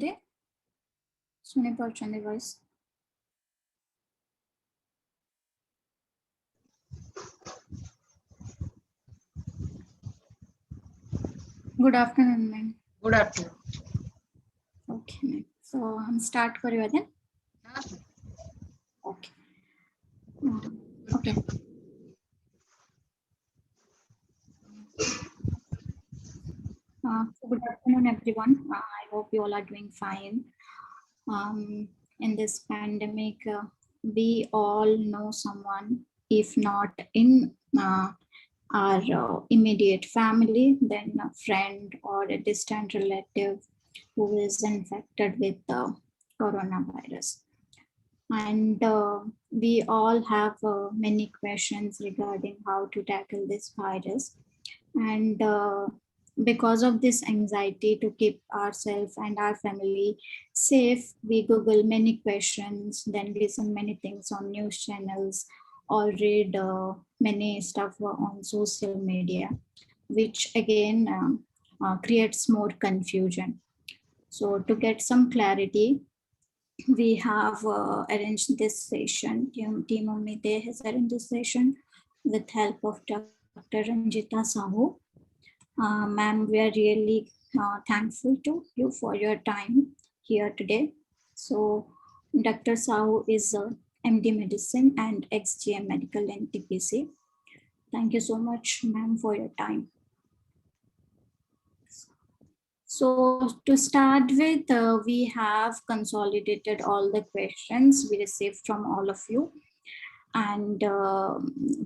सुनी पार्चंदी voice good afternoon ma'am good afternoon okay ma'am so हम स्टार्ट करियो then okay okay good afternoon everyone. I hope you all are doing fine. In this pandemic, we all know someone, if not in our immediate family, then a friend or a distant relative who is infected with the coronavirus. And we all have many questions regarding how to tackle this virus. And because of this anxiety to keep ourselves and our family safe, we Google many questions, then listen many things on news channels, or read many stuff on social media, which again creates more confusion. So to get some clarity, we have arranged this session. Team Ummide has arranged this session with help of Dr. Ranjita Sahu. Ma'am, we are really thankful to you for your time here today. So Dr. Sahu is MD Medicine and ex-GM Medical in TPC. Thank you so much, ma'am, for your time. So to start with, we have consolidated all the questions we received from all of you, and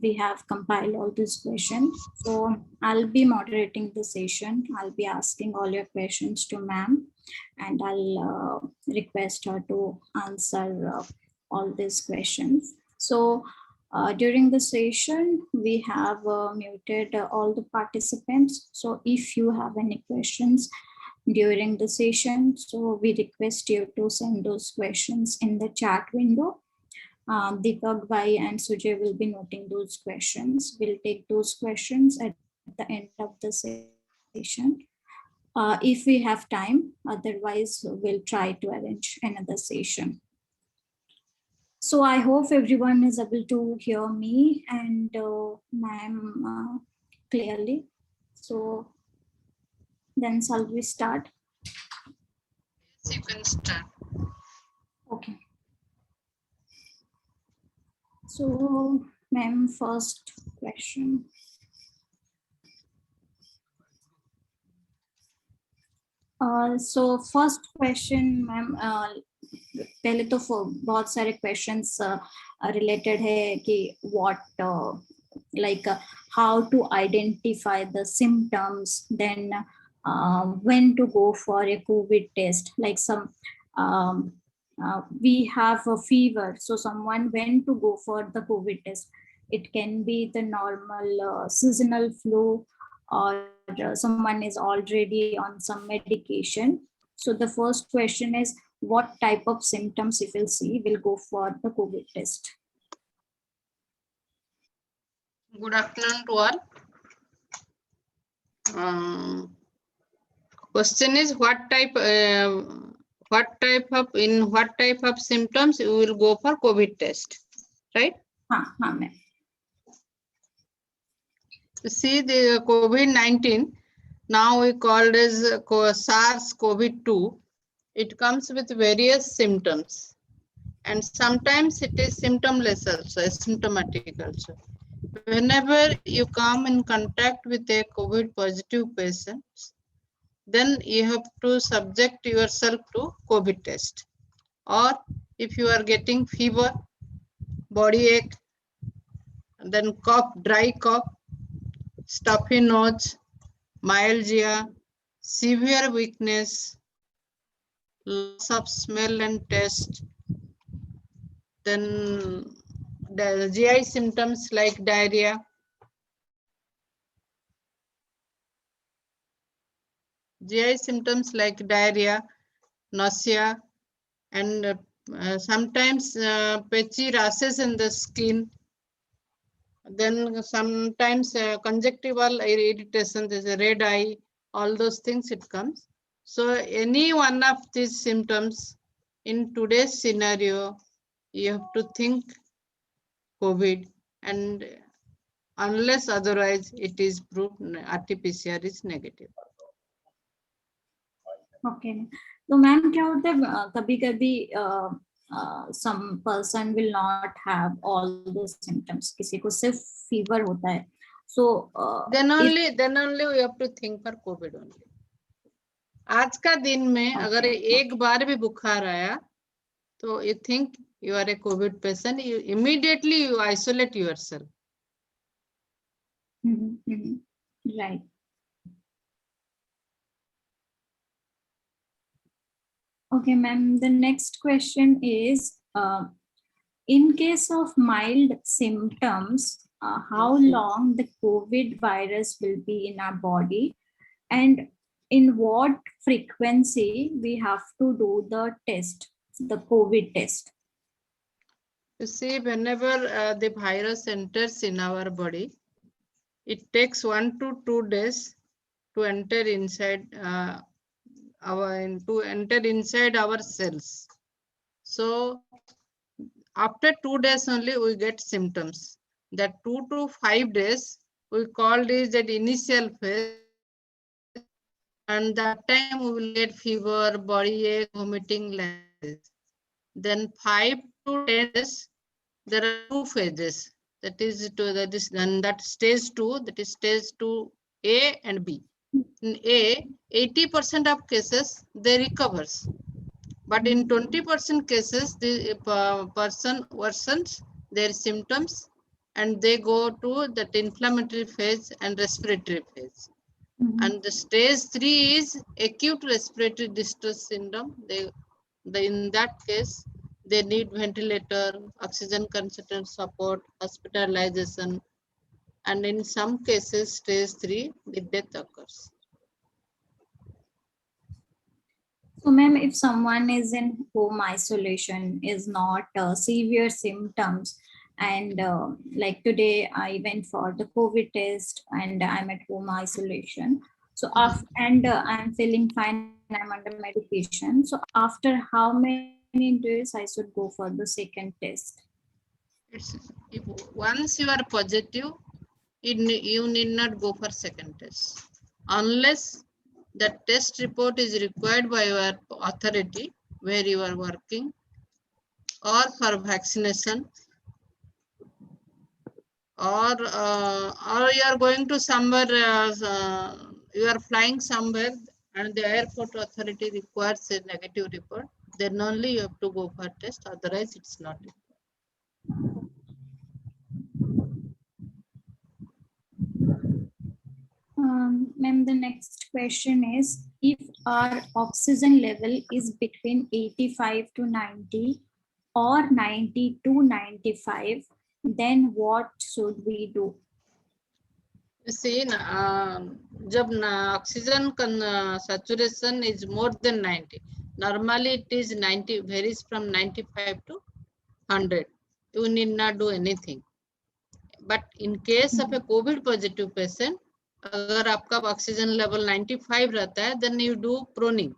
we have compiled all these questions. So I'll be moderating the session. I'll be asking all your questions to ma'am, and I'll request her to answer all these questions. So during the session, we have muted all the participants. So if you have any questions during the session, so we request you to send those questions in the chat window. Deepak Bhai and Sujay will be noting those questions. We'll take those questions at the end of the session. If we have time, otherwise we'll try to arrange another session. So I hope everyone is able to hear me and ma'am clearly. So then shall we start? Yes, you can start. Okay. So, ma'am, first question. So first question, ma'am, पहले तो बहुत सारे questions related है कि what like how to identify the symptoms, then when to go for a COVID test, like some we have a fever, so someone when to go for the COVID test. It can be the normal seasonal flu, or someone is already on some medication. So the first question is, what type of symptoms if we'll see will go for the COVID test? Good afternoon to all. Question is what type of symptoms you will go for COVID test, right? हाँ ma'am. See the COVID-19, now we called as SARS-CoV-2. It comes with various symptoms, and sometimes it is symptomless also, asymptomatic also. Whenever you come in contact with a COVID positive patient, then you have to subject yourself to COVID test. Or if you are getting fever, body ache, then cough, dry cough, stuffy nose, myalgia, severe weakness, loss of smell and taste, then the GI symptoms like diarrhea, nausea, and sometimes patchy rashes in the skin. Then sometimes conjunctival irritation, there's a red eye, all those things it comes. So any one of these symptoms in today's scenario, you have to think COVID, and unless otherwise it is proved RT-PCR is negative. Okay. तो ma'am क्या होता है कभी कभी some person will not have all the symptoms, किसी को सिर्फ fever होता है, so then only we have to think for COVID only. आज का दिन में अगर एक बार भी बुखार आया तो you think you are a COVID patient, you immediately you isolate yourself. Right. Okay, ma'am. The next question is, in case of mild symptoms, how long the COVID virus will be in our body, and in what frequency we have to do the test, the COVID test? You see, whenever the virus enters in our body, it takes 1 to 2 days to enter inside our cells. So after 2 days only we get symptoms. That 2 to 5 days we call this that initial phase, and that time we will get fever, body ache, vomiting, like this. Then 5 to 10 days, there are 2 phases. That is stage 2, that is stage 2A and B. In A, 80% of cases they recovers, but in 20% cases the person worsens their symptoms and they go to that inflammatory phase and respiratory phase. And the stage 3 is acute respiratory distress syndrome. In that case, they need ventilator, oxygen concentrator support, hospitalization, and in some cases, stage 3, the death occurs. So, ma'am, if someone is in home isolation, is not severe symptoms, and like today I went for the COVID test and I'm at home isolation. So I'm feeling fine, I'm under medication. So after how many days I should go for the second test? Once you are positive, you need not go for second test. Unless the test report is required by your authority where you are working, or for vaccination, or you are going to somewhere, you are flying somewhere and the airport authority requires a negative report, then only you have to go for test, otherwise it's not. Ma'am, the next question is, if our oxygen level is between 85 to 90 or 90 to 95, then what should we do? You see, जब oxygen saturation is more than 90, normally it is 90, varies from 95 to 100. You need not do anything. But in case of a COVID positive patient, अगर आपका oxygen level 95 रहता है, then you do proning,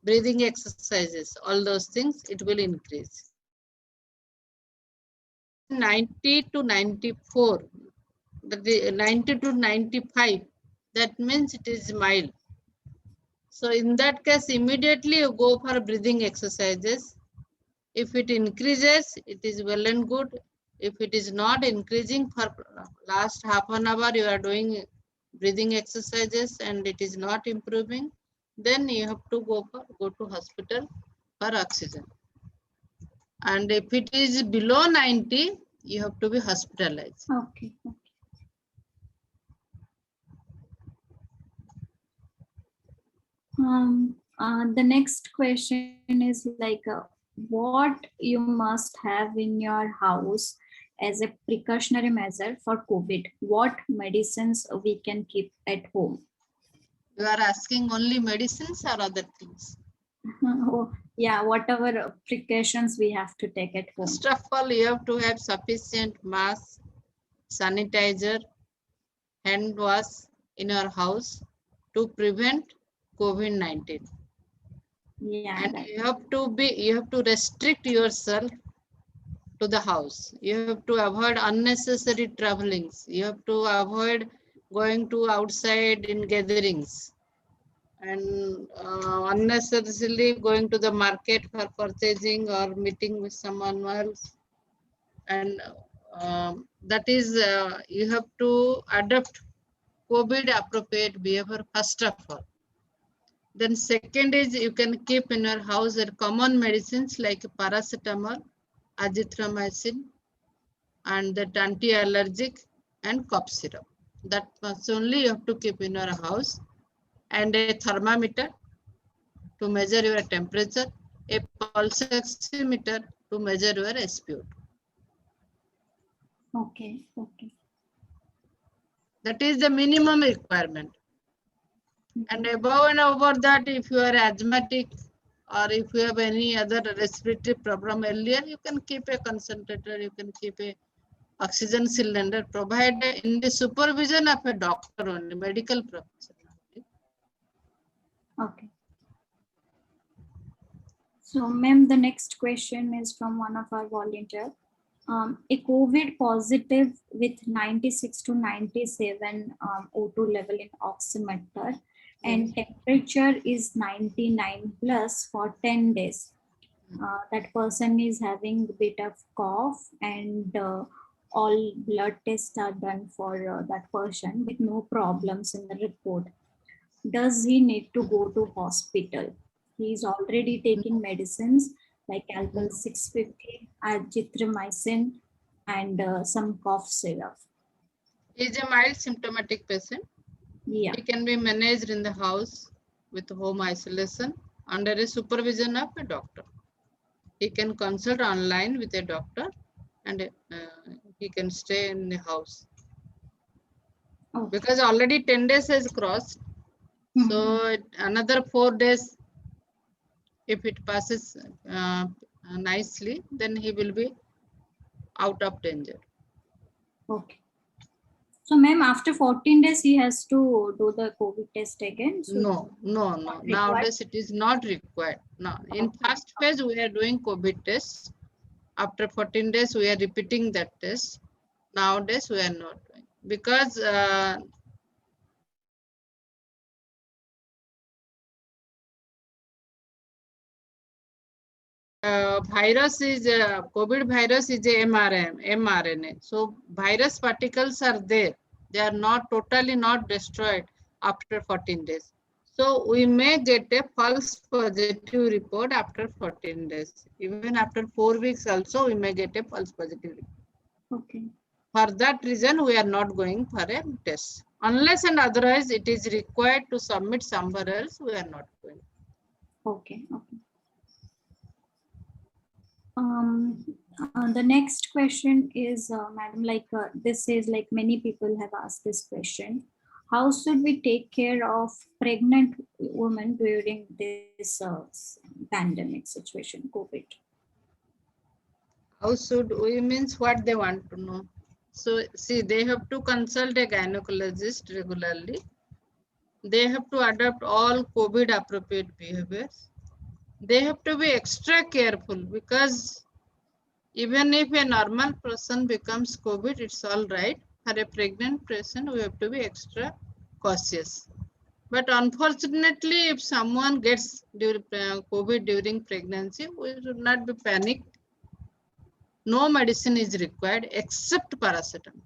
breathing exercises, all those things, it will increase. 90 to 94, 90 to 95, that means it is mild. So in that case, immediately you go for breathing exercises. If it increases, it is well and good. If it is not increasing for last half an hour, you are doing breathing exercises and it is not improving, then you have to go to hospital for oxygen. And if it is below 90, you have to be hospitalized. Okay. The next question is like, what you must have in your house as a precautionary measure for COVID? What medicines we can keep at home? You are asking only medicines or other things? Oh, yeah, whatever precautions we have to take at home. First of all, you have to have sufficient mask, sanitizer, hand wash in your house to prevent COVID-19. Yeah, And that, you have to restrict yourself to the house. You have to avoid unnecessary travelings. You have to avoid going to outside in gatherings and unnecessarily going to the market for purchasing or meeting with someone else. And that is, you have to adopt COVID appropriate behavior first of all. Then second is you can keep in your house common medicines like paracetamol, azithromycin, and that anti-allergic and cough syrup. That much only you have to keep in your house, and a thermometer to measure your temperature, a pulse oximeter to measure your SpO2. okay, okay. That is the minimum requirement. And above and over that, if you are asthmatic or if you have any other respiratory problem earlier, you can keep a concentrator, you can keep a oxygen cylinder, provided in the supervision of a doctor only, medical professional. Okay. So, ma'am, the next question is from one of our volunteers. A COVID positive with 96 to 97 O2 level in oximeter and temperature is 99 plus for 10 days. That person is having a bit of cough and all blood tests are done for that person with no problems in the report. Does he need to go to hospital? He is already taking medicines like Alpal 650, azithromycin, and some cough syrup. He is a mild symptomatic patient. Yeah. He can be managed in the house with home isolation under a supervision of a doctor. He can consult online with a doctor and he can stay in the house. Okay. Because already 10 days has crossed. So another 4 days, if it passes nicely, then he will be out of danger. Okay. So, ma'am, after 14 days, he has to do the COVID test again? So No. Nowadays, it is not required. No. In first phase, we are doing COVID tests. After 14 days, we are repeating that test. Nowadays, we are not doing. Because virus is COVID virus is a mRNA. So virus particles are there. They are not totally not destroyed after 14 days. So we may get a false positive report after 14 days. Even after 4 weeks also we may get a false positive report. okay. For that reason we are not going for a test. Unless and otherwise it is required to submit somewhere else, we are not going. Okay. The next question is, madam, like this is like many people have asked this question. How should we take care of pregnant women during this pandemic situation, COVID? How should we means what they want to know. So see, they have to consult a gynecologist regularly. They have to adopt all COVID appropriate behaviors. They have to be extra careful because even if a normal person becomes COVID, it's all right. For a pregnant person, we have to be extra cautious. But unfortunately, if someone gets COVID during pregnancy, we should not be panicked. No medicine is required except paracetamol.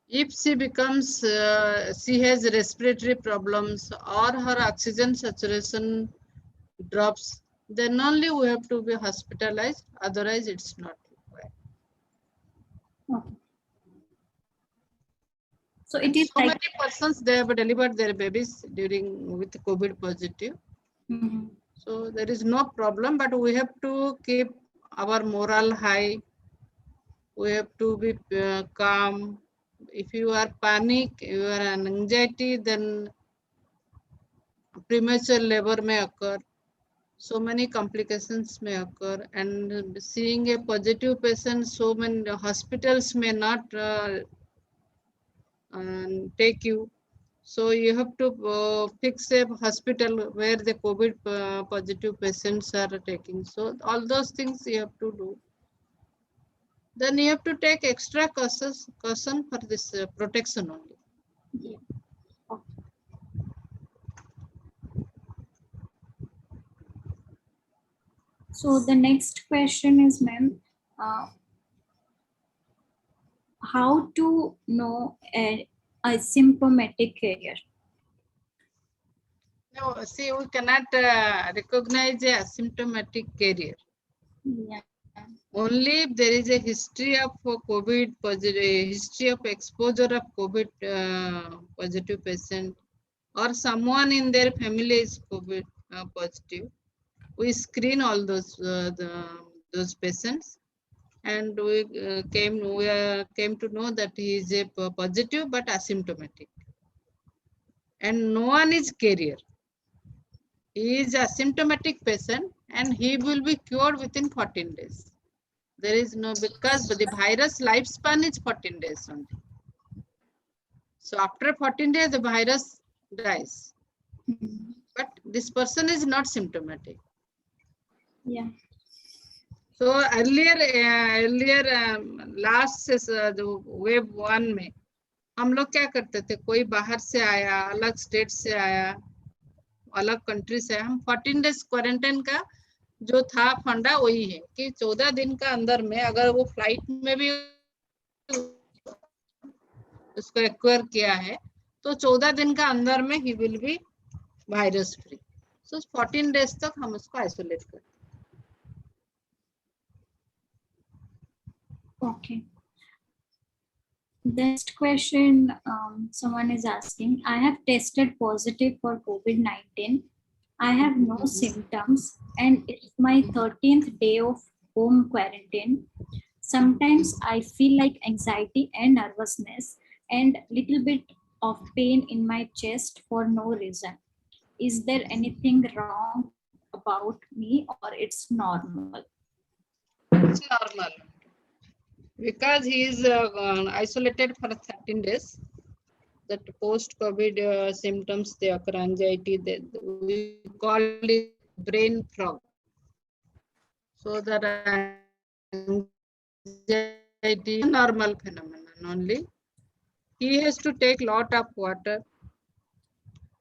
If she becomes, she has respiratory problems or her oxygen saturation drops, then only we have to be hospitalized. Otherwise, it's not required. Okay. So And it is so like many persons they have delivered their babies during with COVID positive. So there is no problem, but we have to keep our moral high. We have to be calm. If you are panic, you are an anxiety, then premature labor may occur. So many complications may occur, and seeing a positive patient, so many hospitals may not take you. So you have to fix a hospital where the COVID positive patients are taking. So all those things you have to do. Then you have to take extra caution for this protection only. Yeah. Okay. So the next question is, ma'am, how to know a asymptomatic carrier? No, see, we cannot recognize a asymptomatic carrier. Yeah. Only if there is a history of COVID positive, history of exposure of COVID positive patient, or someone in their family is COVID positive. We screen all those patients, and we came to know that he is a positive but asymptomatic, and no one is carrier. He is asymptomatic patient, and he will be cured within 14 days. There is no, because the virus lifespan is 14 days only. So after 14 days, the virus dies. But this person is not symptomatic. Yeah. So earlier last जो wave 1 में हम लोग क्या करते थे, कोई बाहर से आया, अलग स्टेट से आया, अलग कंट्री से आया, हम 14 डेज क्वारंटाइन का जो था फंडा वही है कि 14 दिन का अंदर में अगर वो फ्लाइट में भी उसको एक्वायर किया है तो 14 दिन का अंदर में he will be virus free. So 14 days तक हम उसको आइसोलेट करते. Okay. Next question, someone is asking, I have tested positive for COVID-19. I have no symptoms and it's my 13th day of home quarantine. Sometimes I feel like anxiety and nervousness and little bit of pain in my chest for no reason. Is there anything wrong about me or it's normal? It's normal because he is isolated for 13 days. That post-COVID symptoms, they occur, anxiety, we call it brain fog. So that anxiety is a normal phenomenon only. He has to take lot of water.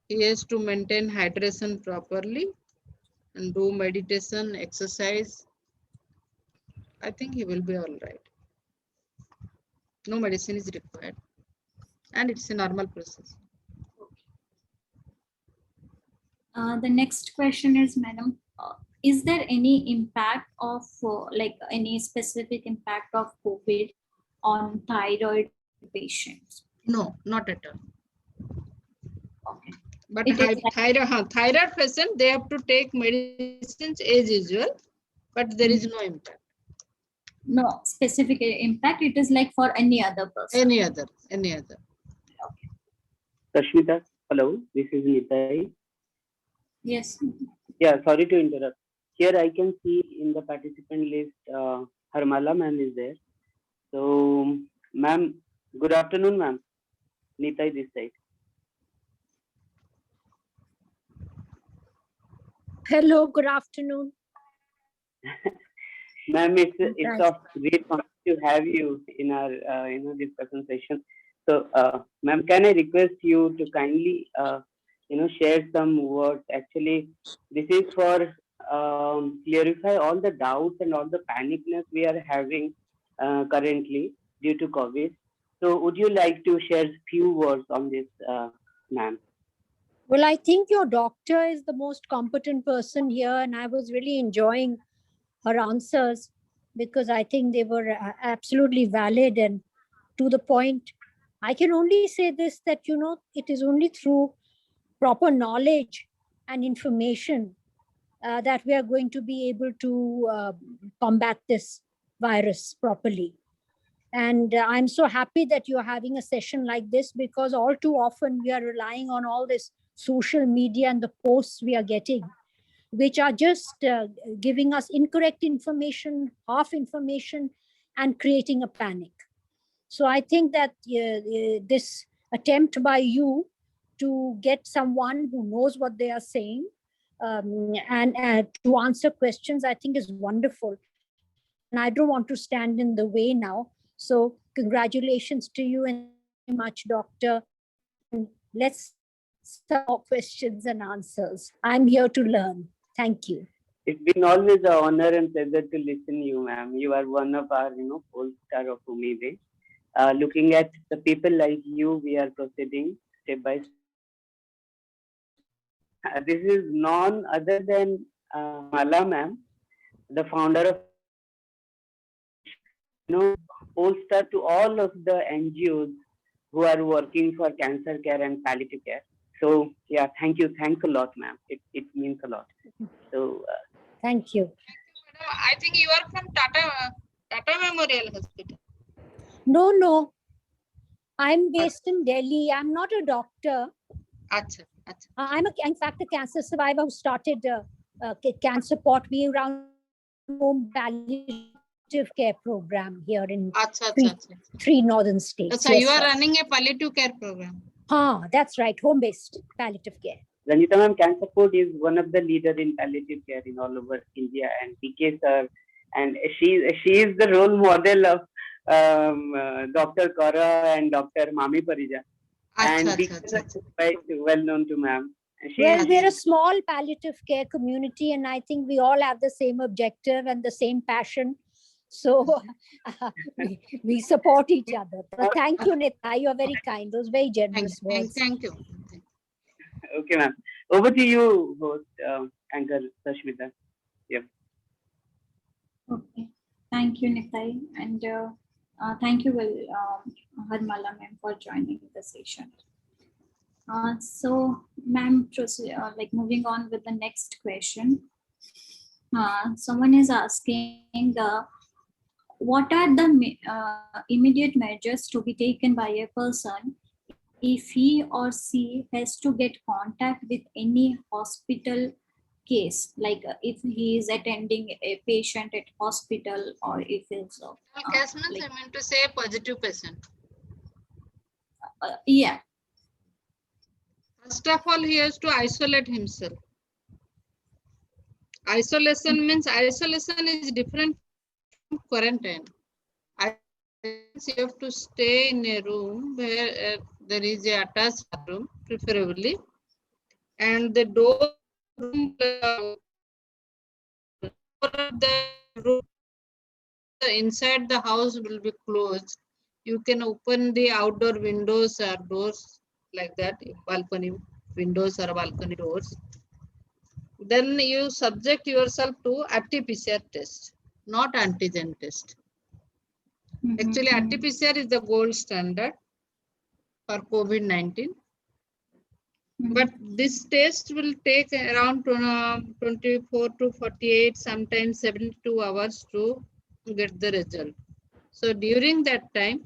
He has to maintain hydration properly and do meditation, exercise. I think he will be all right. No medicine is required. And it's a normal process. The next question is, madam, is there any impact of like any specific impact of COVID on thyroid patients? No, not at all. Okay. But It is like- thyroid patient, they have to take medicines as usual, but there is no impact. No specific impact. It is like for any other person. Any other. Okay. Rashmita, hello, this is Nitai. Yes. Yeah, sorry to interrupt. Here I can see in the participant list, Harmala ma'am is there. So, ma'am, good afternoon, ma'am. Nitai this side. Hello, good afternoon. Ma'am, it's of great honor to have you in our discussion session. So, ma'am, can I request you to kindly share some words? Actually, this is for clarify all the doubts and all the panicness we are having currently due to COVID. So, would you like to share few words on this, ma'am? Well, I think your doctor is the most competent person here, and I was really enjoying her answers because I think they were absolutely valid and to the point. I can only say this, that, it is only through proper knowledge and information that we are going to be able to combat this virus properly. And I'm so happy that you're having a session like this, because all too often we are relying on all this social media and the posts we are getting, which are just giving us incorrect information, half information, and creating a panic. So I think that this attempt by you to get someone who knows what they are saying and to answer questions, I think is wonderful. And I don't want to stand in the way now. So congratulations to you and much, Doctor. And let's start more questions and answers. I'm here to learn. Thank you. It's been always an honor and pleasure to listen to you, ma'am. You are one of our, pole star of Umeed. Looking at the people like you, we are proceeding step by step. This is none other than Mala, ma'am, the founder of, pole star to all of the NGOs who are working for cancer care and palliative care. So yeah, thank you. Thanks a lot, ma'am. It means a lot. So Thank you. Madam, I think you are from Tata Memorial Hospital. No. I'm based in Delhi. I'm not a doctor. Acha. I'm in fact a cancer survivor who started cancer pot me around home palliative care program here in three northern states. So you are running a palliative care program. That's right, home-based palliative care. Ranjita ma'am, Cancer Pot is one of the leaders in palliative care in all over India, and PK sir, and she is the role model of Dr. Kaura and Dr. Mami Parija. And is quite well known to ma'am. Well, we're a small palliative care community, and I think we all have the same objective and the same passion. So we support each other. But thank you, Nita. You're very kind. Those very generous words. Thank you. Okay, ma'am. Over to you, host, Anchor Sashmita. Yep. Okay. Thank you, Nitai. And thank you, Harmala ma'am, for joining the session. So, ma'am, moving on with the next question. Someone is asking, what are the immediate measures to be taken by a person if he or she has to get contact with any hospital case, like if he is attending a patient at hospital, or if it's case means I meant to say a positive patient. Yeah. First of all, he has to isolate himself. Isolation means isolation is different from quarantine. You have to stay in a room where there is a attached room, preferably, and the door inside the house will be closed. You can open the outdoor windows or doors like that, balcony windows or balcony doors. Then you subject yourself to RT-PCR test, not antigen test. Actually, RT-PCR is the gold standard for COVID-19. But this test will take around 24 to 48, sometimes 72 hours to get the result. So during that time,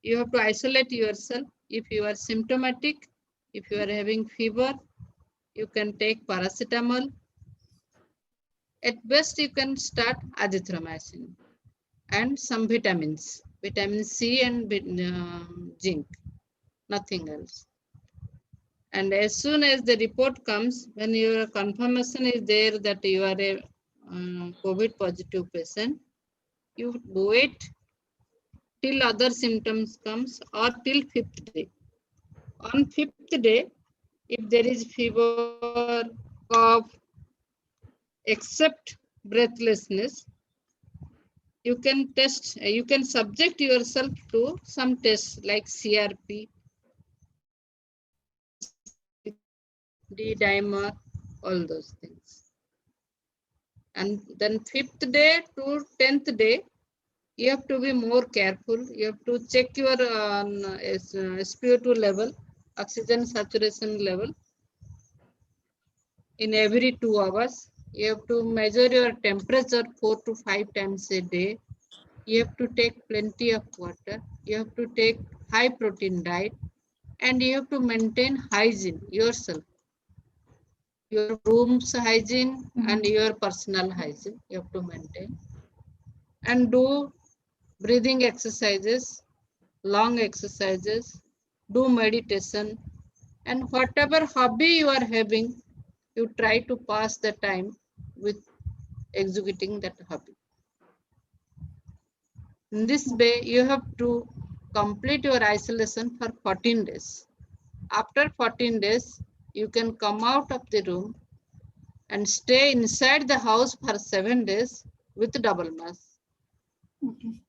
you have to isolate yourself. If you are symptomatic, if you are having fever, you can take paracetamol. At best, you can start azithromycin and some vitamins, vitamin C and zinc, nothing else. And as soon as the report comes, when your confirmation is there that you are a COVID positive patient, you wait till other symptoms comes or till 5th day. On 5th day, if there is fever, cough, except breathlessness, you can test, you can subject yourself to some tests like CRP, D-dimer, all those things. And then 5th day to 10th day, you have to be more careful. You have to check your SpO2 level, oxygen saturation level, in every 2 hours. You have to measure your temperature 4 to 5 times a day. You have to take plenty of water. You have to take high protein diet, and you have to maintain hygiene yourself. Your room's hygiene and your personal hygiene you have to maintain. And do breathing exercises, long exercises, do meditation, And whatever hobby you are having, you try to pass the time with executing that hobby. In this way, you have to complete your isolation for 14 days. After 14 days, you can come out of the room and stay inside the house for 7 days with double mask. Okay.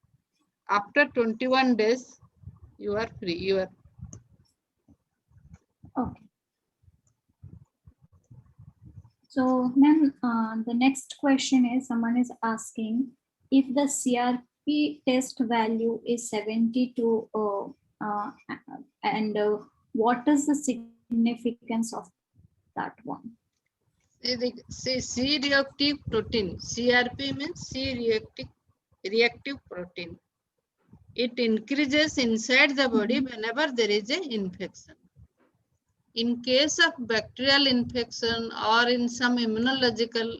After 21 days, you are free. You are Okay. So, ma'am, the next question is someone is asking if the CRP test value is 72, and what is the significance of that one? C-reactive protein. CRP means C-reactive protein. It increases inside the body whenever there is an infection. In case of bacterial infection or in some immunological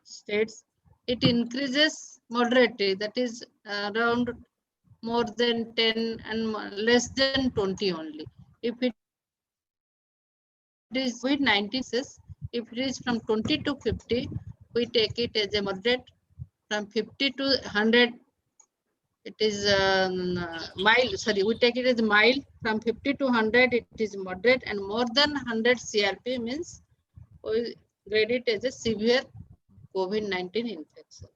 states, it increases moderately, that is around more than 10 and less than 20 only. If it is COVID-19 cases, if it is from 20 to 50, we take it as a moderate. From 50 to 100, it is mild. Sorry, we take it as mild. From 50 to 100, it is moderate, and more than 100 CRP means we grade it as a severe COVID-19 infection.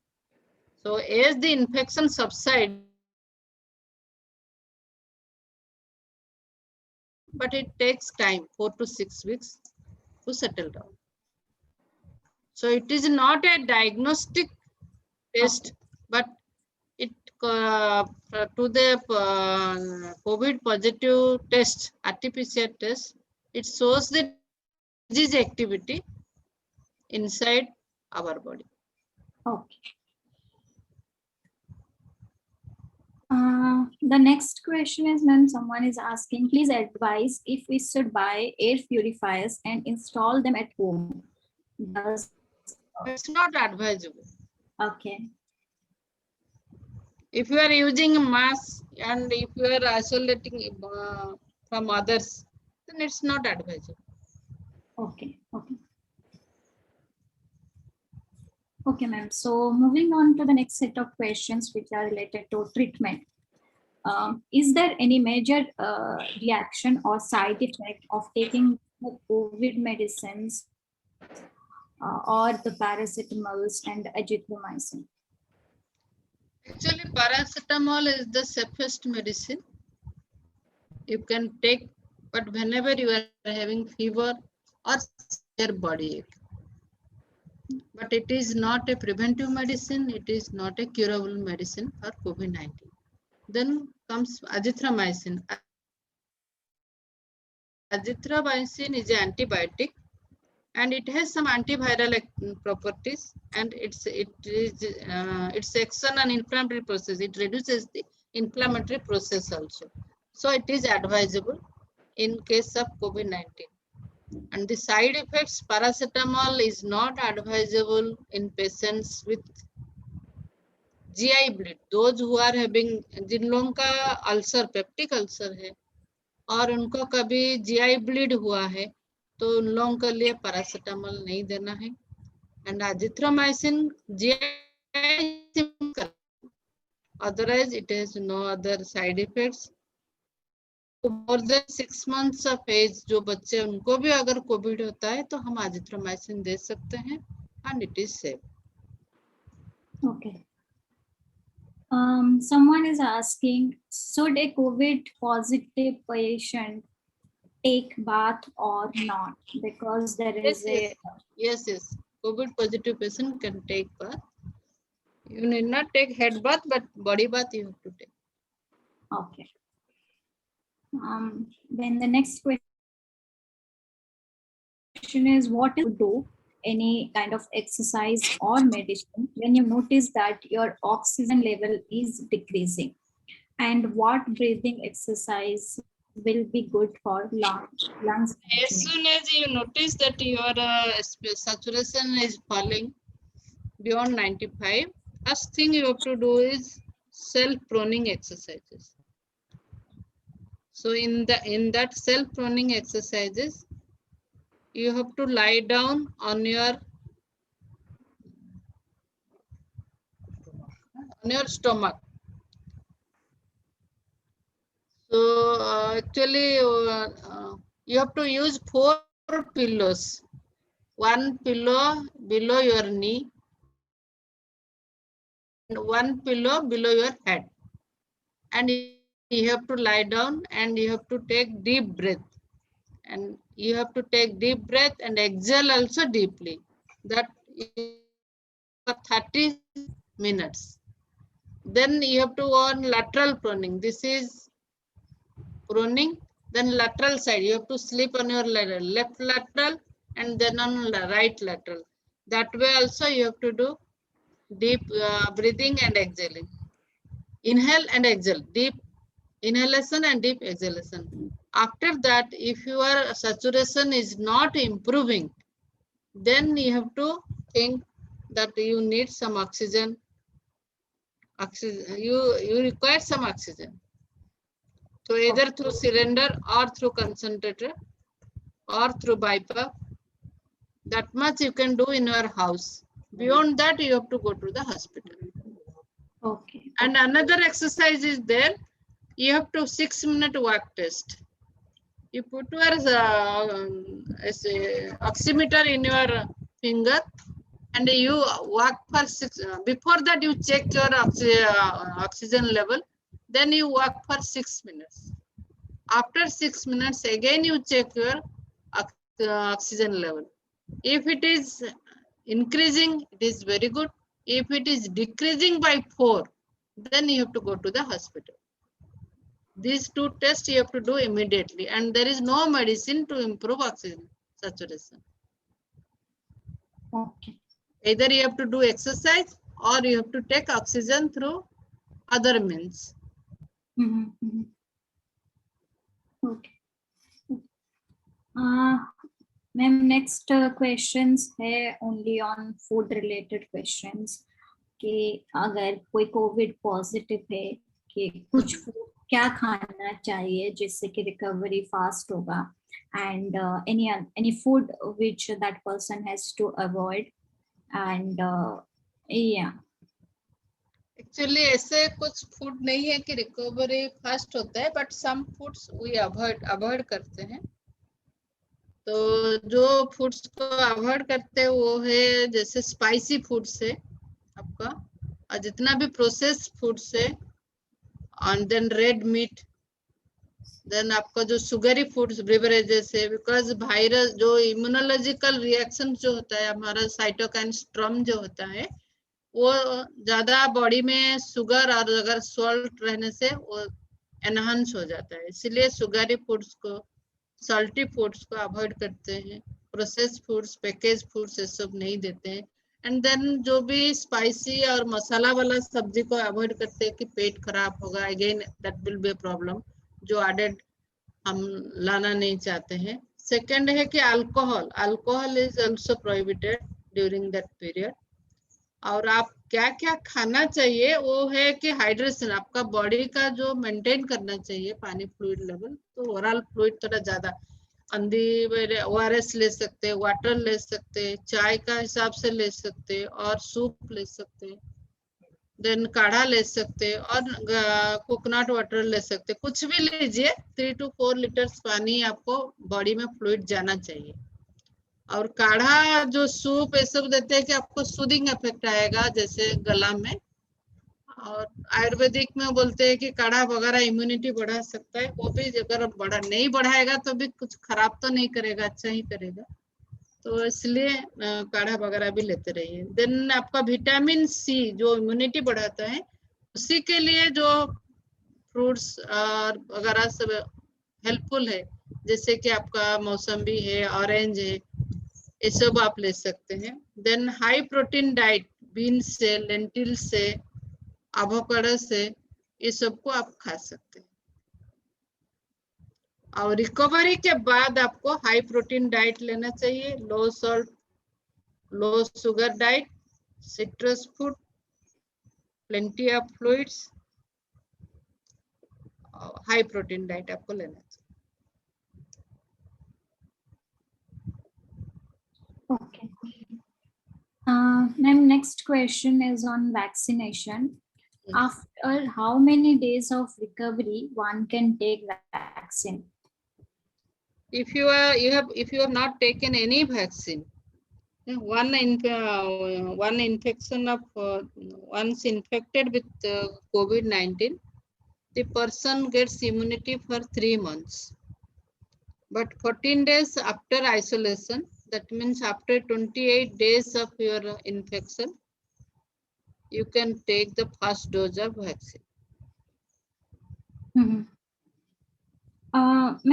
So as the infection subsides, but it takes time, 4 to 6 weeks to settle down. So it is not a diagnostic test, but it to the COVID positive test, RT-PCR test, it shows the disease activity inside our body. Okay. The next question is, ma'am, someone is asking, please advise if we should buy air purifiers and install them at home. It's not advisable. Okay. If you are using a mask and if you are isolating from others, then it's not advisable. Okay. Okay. Okay, ma'am. So moving on to the next set of questions which are related to treatment. Is there any major reaction or side effect of taking the COVID medicines or the paracetamols and azithromycin? Actually, paracetamol is the safest medicine you can take, but whenever you are having fever or severe body ache. But it is not a preventive medicine, it is not a curable medicine for COVID-19. Then comes azithromycin. Azithromycin is an antibiotic and it has some antiviral properties, and its action on inflammatory process. It reduces the inflammatory process also. So it is advisable in case of COVID-19. And the side effects, paracetamol is not advisable in patients with GI bleed. Those who are having, जिन लोगों का ulcer, peptic ulcer है और उनको कभी GI bleed हुआ है, तो उन लोगों के लिए पैरासीटामोल नहीं देना है. And azithromycin GI, otherwise it has no other side effects. More than 6 months of age जो बच्चे, उनको भी अगर कोविड होता है तो हम azithromycin दे सकते हैं, and it is safe. Okay. Someone is asking, should a COVID positive patient take bath or not? Because there is Yes. COVID positive patient can take bath. You need not take head bath, but body bath you have to take. Okay. Then the next question is, what to do any kind of exercise or medicine when you notice that your oxygen level is decreasing, and what breathing exercise will be good for lungs? As soon as you notice that your saturation is falling beyond 95, first thing you have to do is self-proning exercises. So in that self proning exercises, you have to lie down on your stomach. So actually you have to use 4 pillows. One pillow below your knee, and one pillow below your head. And you have to lie down and you have to take deep breath. And you have to take deep breath and exhale also deeply. That for 30 minutes. Then you have to go on lateral proning. This is proning. Then lateral side, you have to sleep on your left lateral and then on right lateral. That way also you have to do deep breathing and exhaling. Inhale and exhale, deep inhalation and deep exhalation. After that, if your saturation is not improving, then you have to think that you need some oxygen. You require some oxygen. So either through cylinder or through concentrator or through BiPAP. That much you can do in your house. Beyond that, you have to go to the hospital. Okay. And another exercise is there. You have to 6-minute walk test. You put your oximeter in your finger and you walk for 6. Before that, you check your oxygen level. Then you walk for 6 minutes. After 6 minutes, again you check your oxygen level. If it is increasing, it is very good. If it is decreasing by 4, then you have to go to the hospital. These 2 tests you have to do immediately, and there is no medicine to improve oxygen saturation. Okay. Either you have to do exercise or you have to take oxygen through other means. Okay. Ma'am, next questions है only on food related questions. कि अगर कोई Covid positive है कि कुछ food क्या खाना चाहिए जिससे कि रिकवरी फास्ट होगा, and any food which that person has to avoid, and yeah. Actually ऐसे कुछ फूड नहीं है कि रिकवरी फास्ट होता है, but some foods we avoid करते हैं. तो जो फूड्स को अवॉइड करते हैं वो है जैसे स्पाइसी फूड्स है आपका, और जितना भी प्रोसेस फूड्स है, and then red meat, then आपका जो सुगरी फूड्स ब्रिवरेजेस है, बिकॉज वायरस जो इम्यूनोलॉजिकल रिएक्शन जो होता है हमारा साइटोकाइन स्ट्रॉम जो होता है वो ज्यादा बॉडी में शुगर और अगर सॉल्ट रहने से वो एनहांस हो जाता है. इसलिए सुगरी फूड्स को, सॉल्टी फूड्स को अवॉइड करते हैं. प्रोसेस फूड्स, पैकेज फूड्स ये सब नहीं देते हैं. एंड देन जो भी स्पाइसी और मसाला वाला सब्जी को अवॉइड करते हैं कि पेट खराब होगा, again that will be a problem, जो एडेड हम लाना नहीं चाहते हैं. सेकंड है कि alcohol is also prohibited during that period. और आप क्या क्या खाना चाहिए वो है कि हाइड्रेशन, आपका बॉडी का जो मेंटेन करना चाहिए पानी फ्लूइड लेवल, तो ओवरऑल फ्लूइड थोड़ा ज्यादा अंधी ORS ले सकते, वाटर ले सकते, चाय का हिसाब से ले सकते, और सूप ले सकते, देन काढ़ा ले सकते, और कोकोनट वाटर ले सकते. कुछ भी लीजिए, 3 to 4 लीटर्स पानी आपको बॉडी में फ्लूइड जाना चाहिए. और काढ़ा जो सूप ये सब देते हैं कि आपको सूदिंग इफेक्ट आएगा जैसे गला में. और आयुर्वेदिक में बोलते हैं कि काढ़ा वगैरह इम्यूनिटी बढ़ा सकता है. वो भी अगर नहीं बढ़ाएगा तो भी कुछ खराब तो नहीं करेगा, अच्छा ही करेगा. तो इसलिए काढ़ा वगैरह भी लेते रहिए. देन आपका विटामिन सी जो इम्यूनिटी बढ़ाता है, उसी के लिए जो फ्रूट्स और वगैरह सब हेल्पफुल है, जैसे कि आपका मौसम्बी है, ऑरेंज है, ये सब आप ले सकते हैं. Then high protein diet, beans से, लेंटिल से, एवोकाडो से, ये सबको आप खा सकते हैं. और रिकवरी के बाद आपको हाई प्रोटीन डाइट लेना चाहिए, लो salt, low sugar diet, citrus food, plenty of fluids, high protein diet आपको लेना चाहिए। Okay. Ma'am, next question is on vaccination. After how many days of recovery one can take vaccine? If you have not taken any vaccine, one infection of once infected with COVID-19, the person gets immunity for 3 months. But 14 days after isolation, that means after 28 days of your infection, you can take the first dose of vaccine.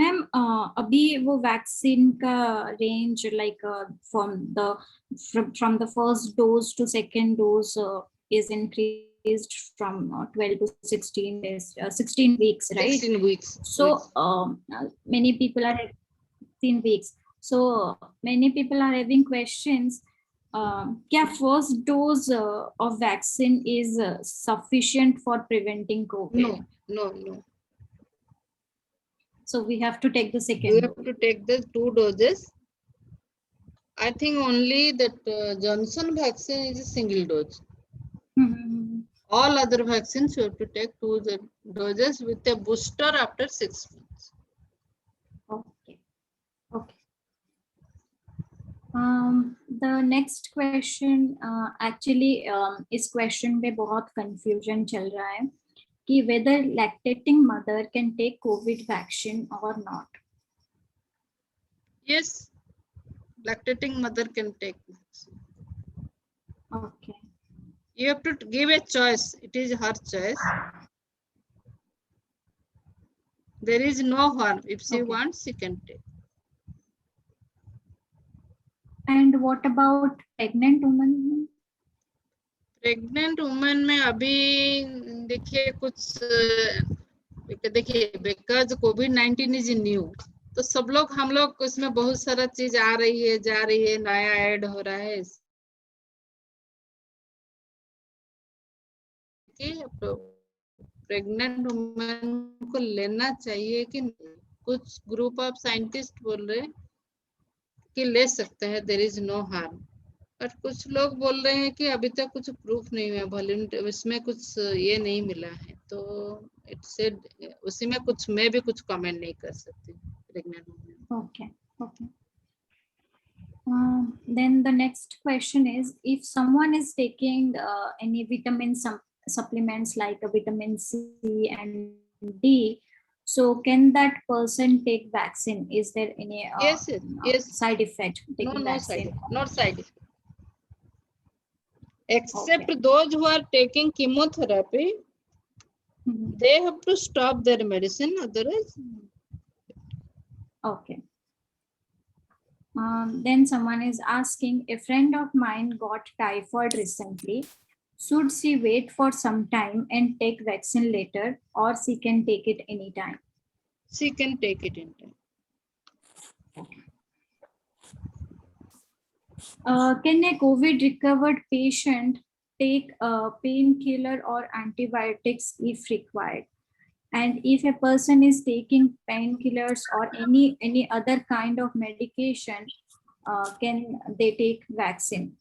Ma'am, अभी वो vaccine का range like from the first dose to second dose is increased from 12 to 16 days, 16 weeks, right? 16 weeks. So many people are 16 weeks. So many people are having questions. क्या first dose of vaccine is sufficient for preventing COVID? No. So we have to take the second. You have to take the 2 doses. I think only that Johnson vaccine is a single dose. All other vaccines you have to take 2 doses with a booster after 6 months. Okay. The next question actually इस question में बहुत confusion चल रहा है कि whether lactating mother can take COVID vaccine or not. Yes, lactating mother can take vaccine. Okay. You have to give a choice. It is her choice. There is no harm. If she wants, she can take. And what about pregnant women? Pregnant women में अभी देखिए because COVID-19 is new, तो सब लोग हम लोग उसमें बहुत सारा चीज आ रही है जा रही है, नया ऐड हो रहा है कि प्रेग्नेंट वुमेन को लेना चाहिए कि कुछ ग्रुप ऑफ साइंटिस्ट बोल रहे हैं कि ले सकते हैं, देयर इज नो हार्म, और कुछ लोग बोल रहे हैं कि अभी तक कुछ प्रूफ नहीं हुआ, वॉलंटियर इसमें कुछ ये नहीं मिला है, तो इट्स उसी में कुछ मैं भी कुछ कमेंट नहीं कर सकती pregnant women. Okay. Then the next question is, if someone is taking any vitamin supplements like a vitamin C and D, so can that person take vaccine? Is there any Yes. side effect taking vaccine? No side effect. Except those who are taking chemotherapy, they have to stop their medicine, otherwise. Okay. Then someone is asking, a friend of mine got typhoid recently. Should she wait for some time and take vaccine later, or she can take it anytime? She can take it anytime. Can a COVID recovered patient take a painkiller or antibiotics if required? And if a person is taking painkillers or any other kind of medication, can they take vaccine?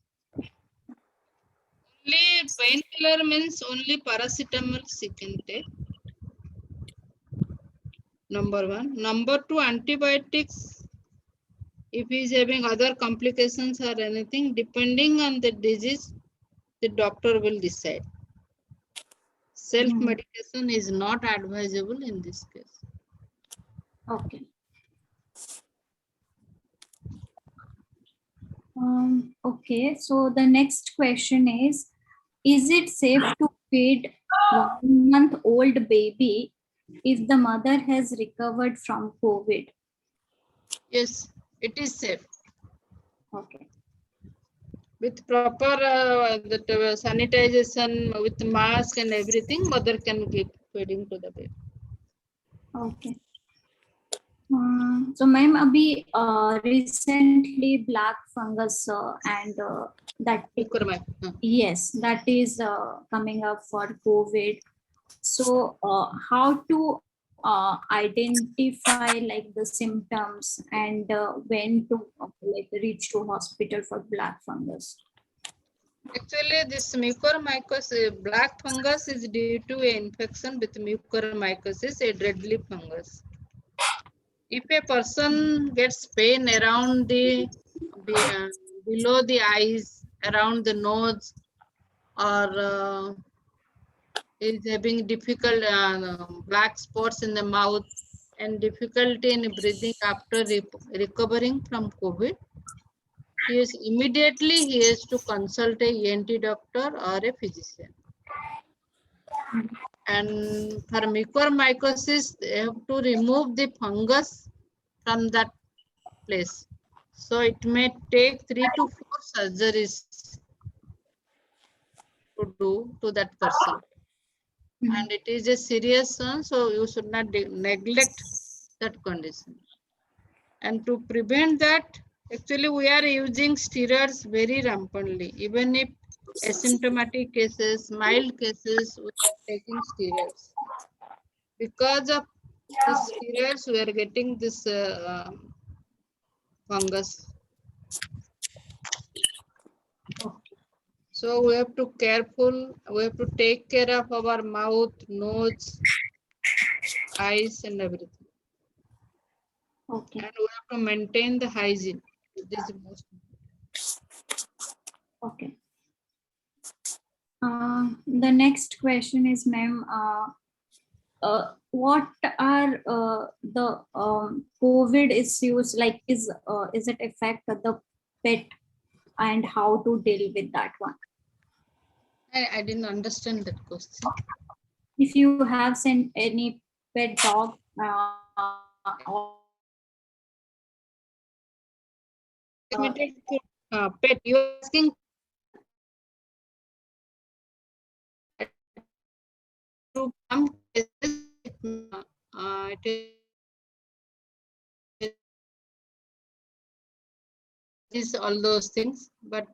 Only painkiller means only paracetamol she can take. Number 1. Number 2, antibiotics, if he is having other complications or anything, depending on the disease, the doctor will decide. Self-medication is not advisable in this case. Okay. Okay, so the next question is it safe to feed 1-month-old baby if the mother has recovered from COVID? Yes, it is safe. Okay. With proper sanitization, with mask and everything, mother can give feeding to the baby. Okay. So ma'am, abhi recently black fungus and that yes, that is coming up for COVID. So how to identify like the symptoms and when to like reach to hospital for black fungus? Actually, this mucormycosis, black fungus is due to an infection with mucormycosis, a deadly fungus. If a person gets pain around below the eyes, around the nose, or is having difficult black spots in the mouth and difficulty in breathing after recovering from COVID, he has to consult a ENT doctor or a physician. And for mucormycosis, they have to remove the fungus from that place. So it may take 3 to 4 surgeries to do to that person. And it is a serious one, so you should not neglect that condition. And to prevent that, actually we are using steroids very rampantly. Even if asymptomatic cases, mild cases, we are taking steroids. Because of the steroids, we are getting this fungus. So we have to take care of our mouth, nose, eyes and everything. Okay. And we have to maintain the hygiene. This is most important. Okay. The next question is, ma'am, what are the COVID issues like? Is it affect the pet and how to deal with that one? I didn't understand that question. If you have sent any pet dog or Pet, you are asking to some cases, it is all those things, but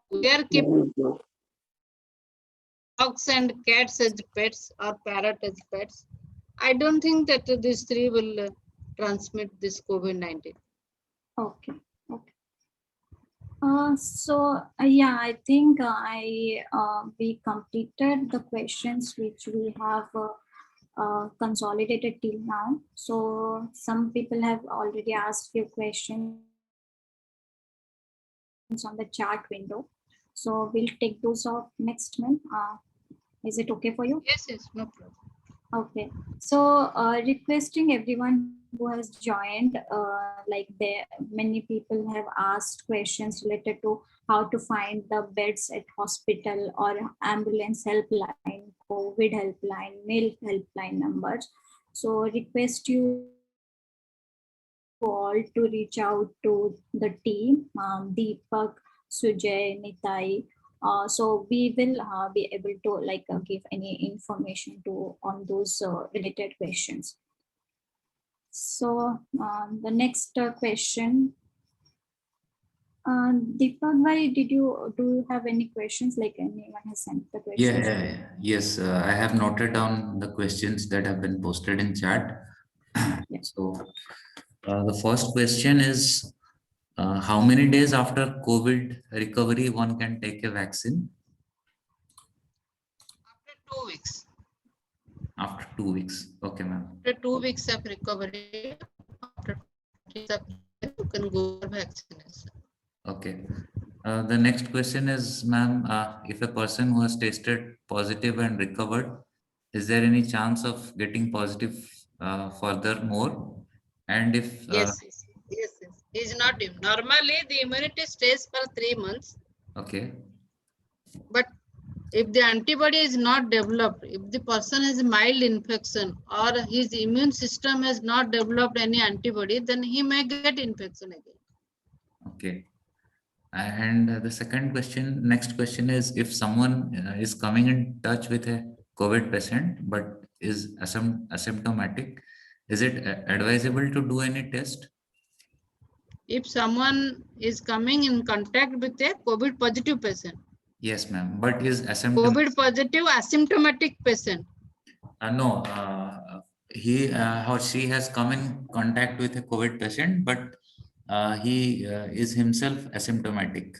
we are keeping dogs and cats as pets or parrot as pets. I don't think that these three will transmit this COVID-19. okay. Yeah, I think we completed the questions which we have consolidated till now. So some people have already asked few questions on the chat window. So we'll take those off next month. Is it okay for you? Yes, no problem. Okay, so requesting everyone who has joined, like many people have asked questions related to how to find the beds at hospital or ambulance helpline, COVID helpline, mail helpline numbers. So request you all to reach out to the team, Deepak, Sujay, Nitai. So we will be able to give any information on those related questions. So the next question, Deepak bhai, do you have any questions? Like anyone has sent the questions? Yes, I have noted down the questions that have been posted in chat. Yes. So the first question is, how many days after COVID recovery one can take a vaccine? After 2 weeks. After 2 weeks. Okay, ma'am. After 2 weeks of recovery, after 2 weeks of recovery, you can go for vaccination. Okay. The next question is, ma'am, if a person who has tested positive and recovered, is there any chance of getting positive furthermore? And if Yes. Is not normally the immunity stays for 3 months. Okay. But if the antibody is not developed, if the person has a mild infection or his immune system has not developed any antibody, then he may get infection again. Okay. And the next question is, if someone is coming in touch with a COVID patient but is asymptomatic, is it advisable to do any test? If someone is coming in contact with a COVID positive patient. Yes, ma'am. But is asymptomatic? COVID positive asymptomatic patient. No. he or she has come in contact with a COVID patient, but he is himself asymptomatic.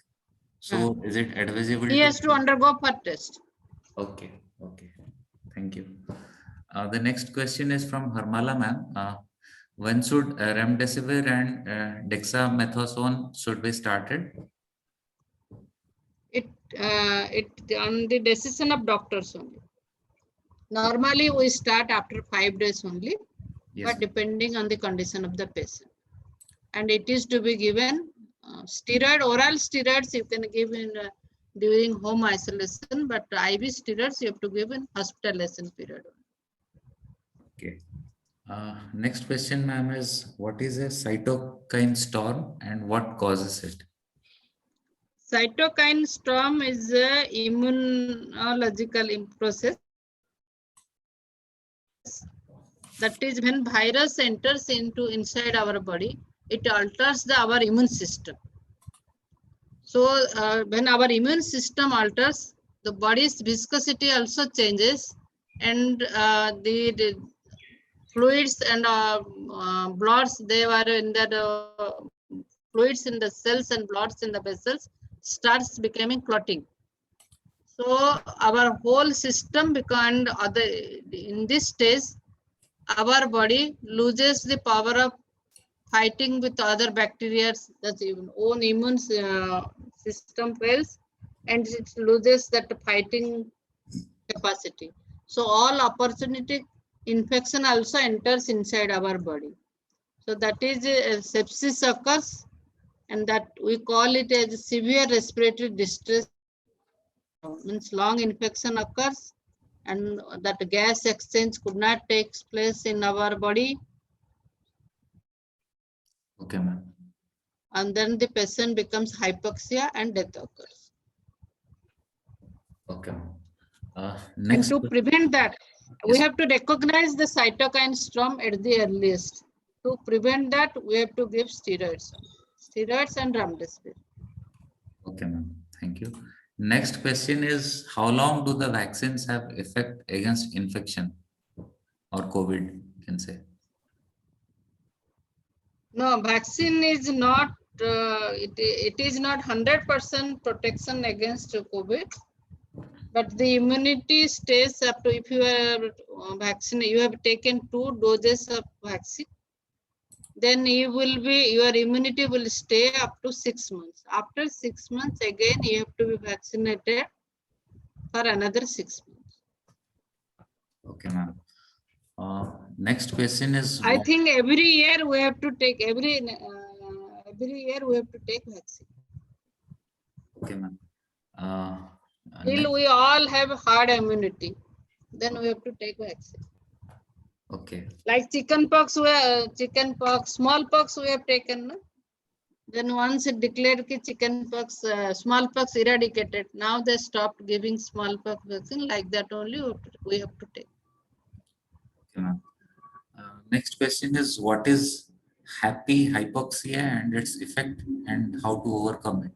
So is it advisable He has to undergo for test. Okay, okay. Thank you. The next question is from Harmala ma'am. When should remdesivir and dexamethasone should be started? It on the decision of doctors only. Normally we start after 5 days only, Yes. but depending on the condition of the patient. And it is to be given steroid, oral steroids you can give in during home isolation, but IV steroids you have to give in hospitalization period. Okay. Next question, ma'am, is what is a cytokine storm and what causes it? Cytokine storm is a immunological process. That is when virus enters into inside our body, it alters our immune system. So when our immune system alters, the body's viscosity also changes, and the fluids and bloods, they were in the fluids in the cells and bloods in the vessels starts becoming clotting. So our whole system becomes in this stage, our body loses the power of fighting with other bacteria. That's even own immune system fails, and it loses that fighting capacity. So all opportunity infection also enters inside our body. So that is sepsis occurs, and that we call it as severe respiratory distress. Means long infection occurs, and that gas exchange could not take place in our body, Okay, ma'am. and then the patient becomes hypoxia and death occurs. Okay. And Next. to prevent that, we Yes. have to recognize the cytokine storm at the earliest. To prevent that, we have to give steroids and remdesivir. Okay, ma'am. Thank you. Next question is, how long do the vaccines have effect against infection or COVID, you can say? No, vaccine is not, it is not 100% protection against COVID, but the immunity stays up to, if you are vaccinated, you have taken 2 doses of vaccine, then your immunity will stay up to 6 months. After 6 months, again, you have to be vaccinated for another 6 months. Okay, ma'am. Next question is, I think every year we have to take vaccine. Okay, ma'am. Till we all have hard immunity, then we have to take vaccine. Okay. Like chickenpox, smallpox we have taken. No? Then once it declared ki chickenpox, smallpox eradicated. Now they stopped giving smallpox vaccine. Like that only we have to take. Okay, ma'am. Next question is, what is happy hypoxia and its effect and how to overcome it?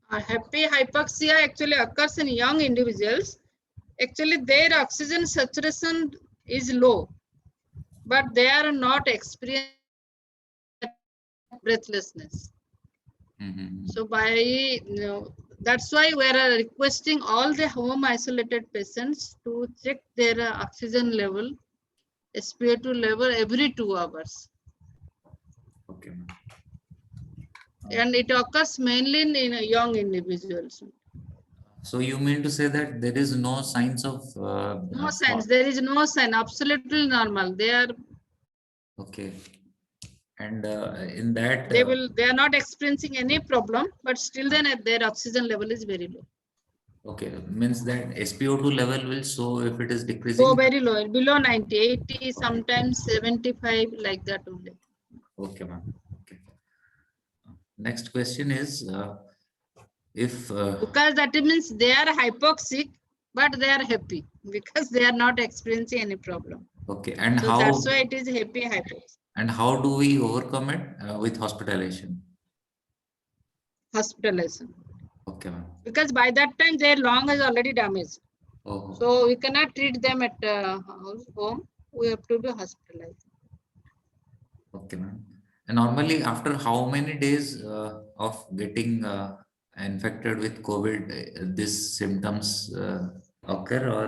Happy hypoxia actually occurs in young individuals. Actually, their oxygen saturation is low, but they are not experiencing breathlessness. Mm-hmm. So that's why we are requesting all the home isolated patients to check their oxygen level, SpO2 level every 2 hours. Okay, ma'am. And it occurs mainly in young individuals. So you mean to say that there is no signs of No signs. There is no sign. Absolutely normal. They are. Okay. And in that They are not experiencing any problem, but still then their oxygen level is very low. okay, means that SpO2 level will show if it is decreasing. Go very low, below 90, 80, sometimes 75, like that only. Okay, ma'am. Okay. Next question is, if because that means they are hypoxic, but they are happy because they are not experiencing any problem. Okay, and so how that's why it is happy hypoxic. And how do we overcome it with hospitalization? Hospitalization. Okay, ma'am. Because by that time their lung is already damaged. Oh, So we cannot treat them at home. We have to be hospitalized. okay, ma'am. And normally, after how many days of getting infected with COVID, these symptoms occur, or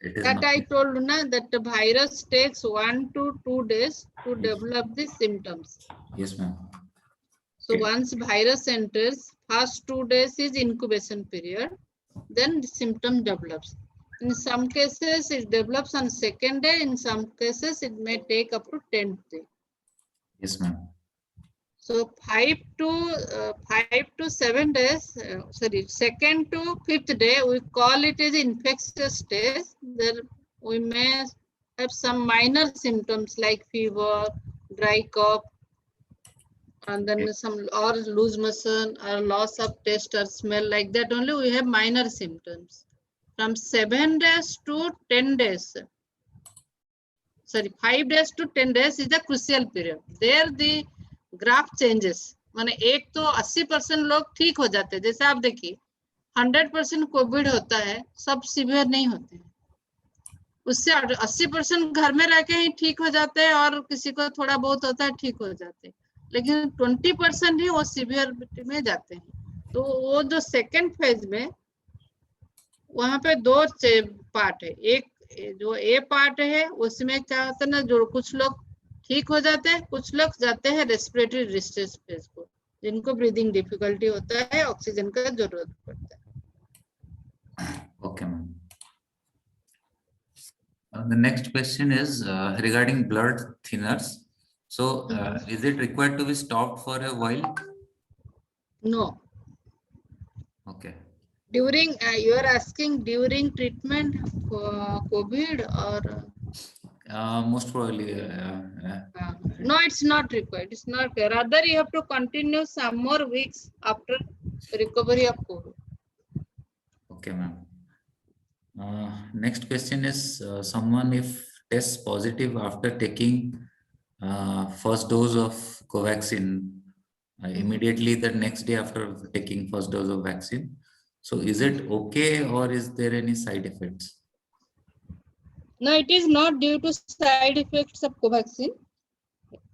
it is That not? I told you na, that the virus takes 1 to 2 days to Yes. develop the symptoms. Yes, ma'am. So Okay. once virus enters, first 2 days is incubation period, then the symptom develops. In some cases, it develops on second day. In some cases, it may take up to 10th day. Yes, ma'am. So 5 to 7 days, sorry, second to 5th day, we call it as infectious stage. There we may have some minor symptoms like fever, dry cough, and then some or loose motion or loss of taste or smell, like that only we have minor symptoms. From 7 days to 10 days, sorry, 5 days to 10 days is the crucial period. There the graph changes. माने एक तो 80% लोग ठीक हो जाते हैं, जैसे आप देखिए 100% कोविड होता है, सब सीवियर नहीं होते हैं, उससे 80% घर में रह के ही ठीक हो जाते हैं और किसी को थोड़ा बहुत होता है ठीक हो जाते हैं, लेकिन 20% ही वो सीवियरिटी में जाते हैं। तो वो जो सेकेंड फेज में वहां पे 2 पार्ट है, एक जो ए पार्ट है उसमें क्या होता है ना, जो कुछ लोग ठीक हो जाते हैं, कुछ लोग जाते हैं रेस्पिरेटरी डिस्ट्रेस फेज को, जिनको ब्रीदिंग डिफिकल्टी होता है, ऑक्सीजन का जरूरत पड़ता है। Okay, ma'am. The next question is regarding blood thinners. So, is it required to be stopped for a while? No. Okay. During you are asking during treatment for COVID or Most probably. no, it's not required. It's not. Rather, you have to continue some more weeks after recovery of COVID. Okay, ma'am. Next question is someone if tests positive after taking first dose of Covaxin, immediately the next day after taking first dose of vaccine. So is it okay, or is there any side effects? No, it is not due to side effects of Covaxin,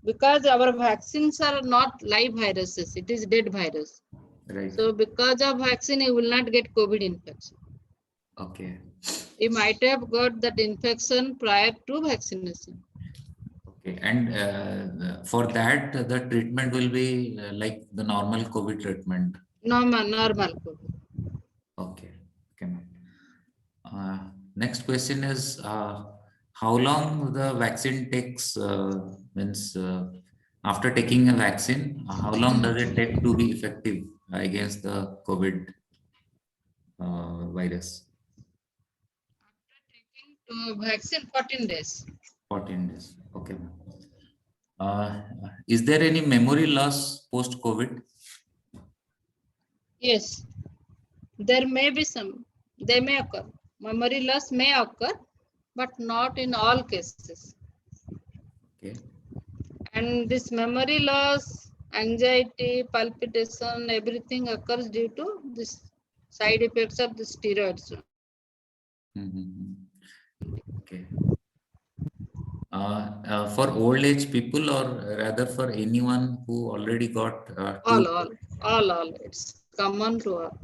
because our vaccines are not live viruses. It is dead virus. Right. So because of vaccine, you will not get COVID infection. Okay. You might have got that infection prior to vaccination. Okay. And for that, the treatment will be like the normal COVID treatment. Normal COVID. Okay. Okay, ma'am. Next question is how long the vaccine takes, means after taking a vaccine, how long does it take to be effective against the COVID virus? After taking vaccine, 14 days. 14 days. Okay, ma'am. Is there any memory loss post-COVID? Yes, there may be some. They may occur. Memory loss may occur, but not in all cases. Okay. And this memory loss, anxiety, palpitation, everything occurs due to this side effects of the steroids. Okay. For old age people, or rather for anyone who already got All. It's common to all.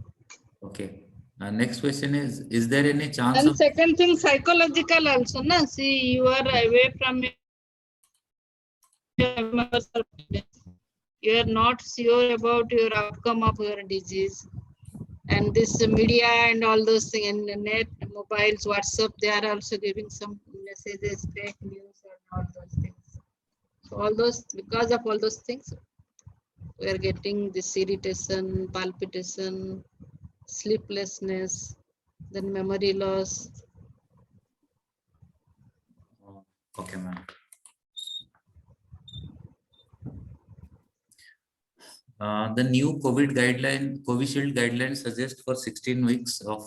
Okay. Next question is there any chance And of second thing, psychological also. Na? See, you are away from your members of parents. You are not sure about your outcome of your disease. And this media and all those things, and the net, mobiles, WhatsApp, they are also giving some messages, fake news and all those things. So all those, because of all those things, we are getting this irritation, palpitation, sleeplessness, then memory loss. Okay, ma'am. The new COVID guideline, Covishield guideline suggests for 16 weeks of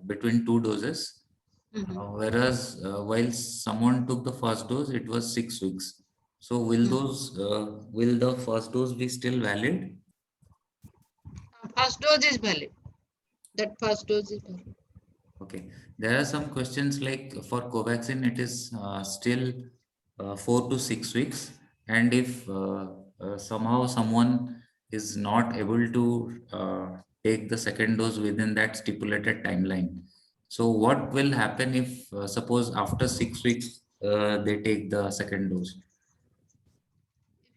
between 2 doses, whereas while someone took the first dose, it was 6 weeks. So will the first dose be still valid? First dose is valid. That first dose is valid. Okay. There are some questions like for Covaxin, it is still 4 to 6 weeks. And if somehow someone is not able to take the second dose within that stipulated timeline, so what will happen if suppose after 6 weeks they take the second dose?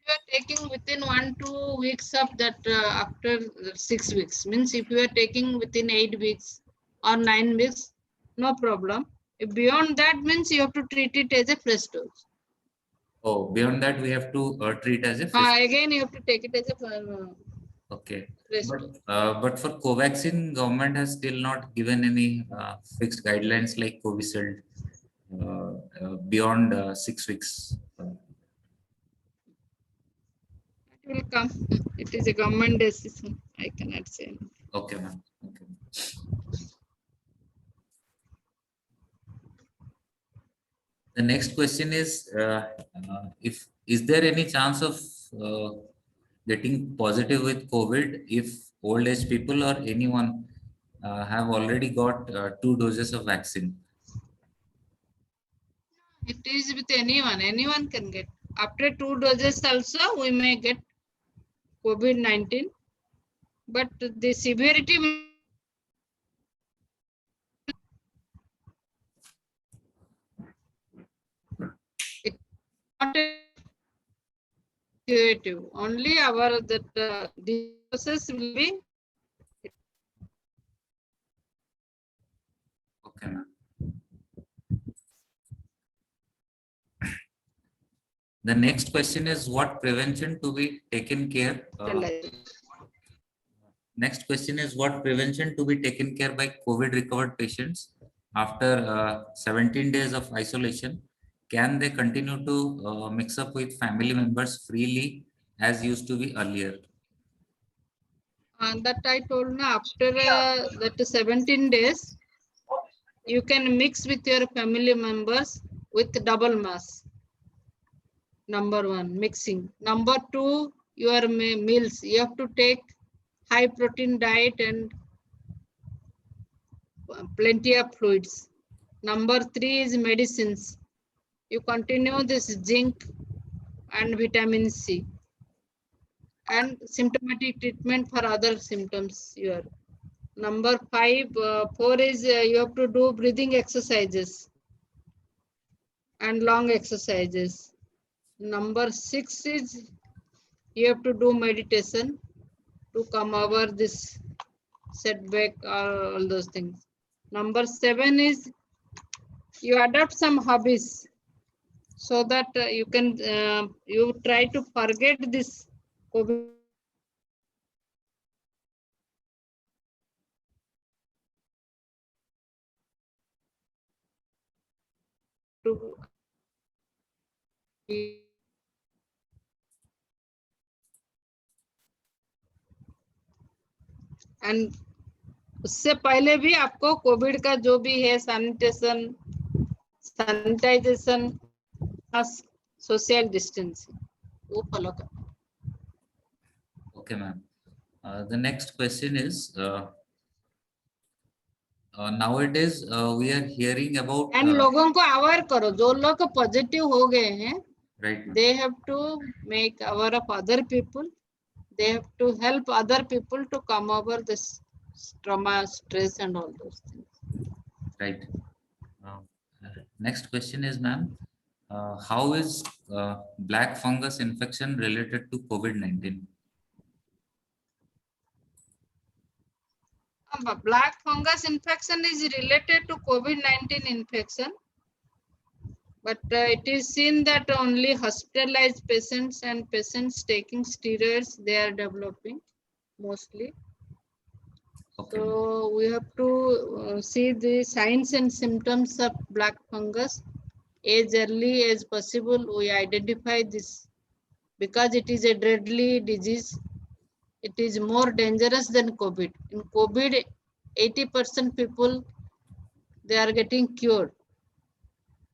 If you are taking within 1-2 weeks of that, after 6 weeks, means if you are taking within 8 weeks or 9 weeks, no problem. If beyond that, means you have to treat it as a fresh dose. Oh, beyond that, we have to treat as a fresh. Again, you have to take it as a Okay. fresh dose. But for Covaxin, government has still not given any fixed guidelines like Covishield beyond 6 weeks. It will come. It is a government decision. I cannot say anything. Okay, ma'am. Okay. The next question is, if is there any chance of getting positive with COVID if old age people or anyone have already got 2 doses of vaccine? It is with anyone. Anyone can get. After 2 doses also, we may get COVID-19. But the severity it's not a curative. Only our that diseases will be. Okay, ma'am. The next question is what prevention to be taken care. Next question is what prevention to be taken care by COVID recovered patients after 17 days of isolation. Can they continue to mix up with family members freely as used to be earlier? That I told now, after that 17 days, you can mix with your family members with double mask. Number 1, mixing. Number 2, your meals. You have to take high protein diet and plenty of fluids. Number 3 is medicines. You continue this zinc and vitamin C. And symptomatic treatment for other symptoms here. Number 4 is you have to do breathing exercises and long exercises. Number 6 is you have to do meditation to come over this setback or all those things. Number 7 is you adopt some hobbies so that you can you try to forget this COVID. And उससे पहले भी आपको Covid का जो भी है sanitisation social distancing वो follow कर. Okay, ma'am. The next question is nowadays we are hearing about and लोगों को अवेयर करो जो लोग पॉजिटिव हो गए हैं. right. They have to make aware of other people. They have to help other people to come over this trauma, stress, and all those things. Right. Next question is, ma'am, how is black fungus infection related to COVID-19? Black fungus infection is related to COVID-19 infection. But it is seen that only hospitalized patients and patients taking steroids, they are developing mostly. Okay. So we have to see the signs and symptoms of black fungus as early as possible. We identify this because it is a deadly disease. It is more dangerous than COVID. In COVID, 80% people, they are getting cured.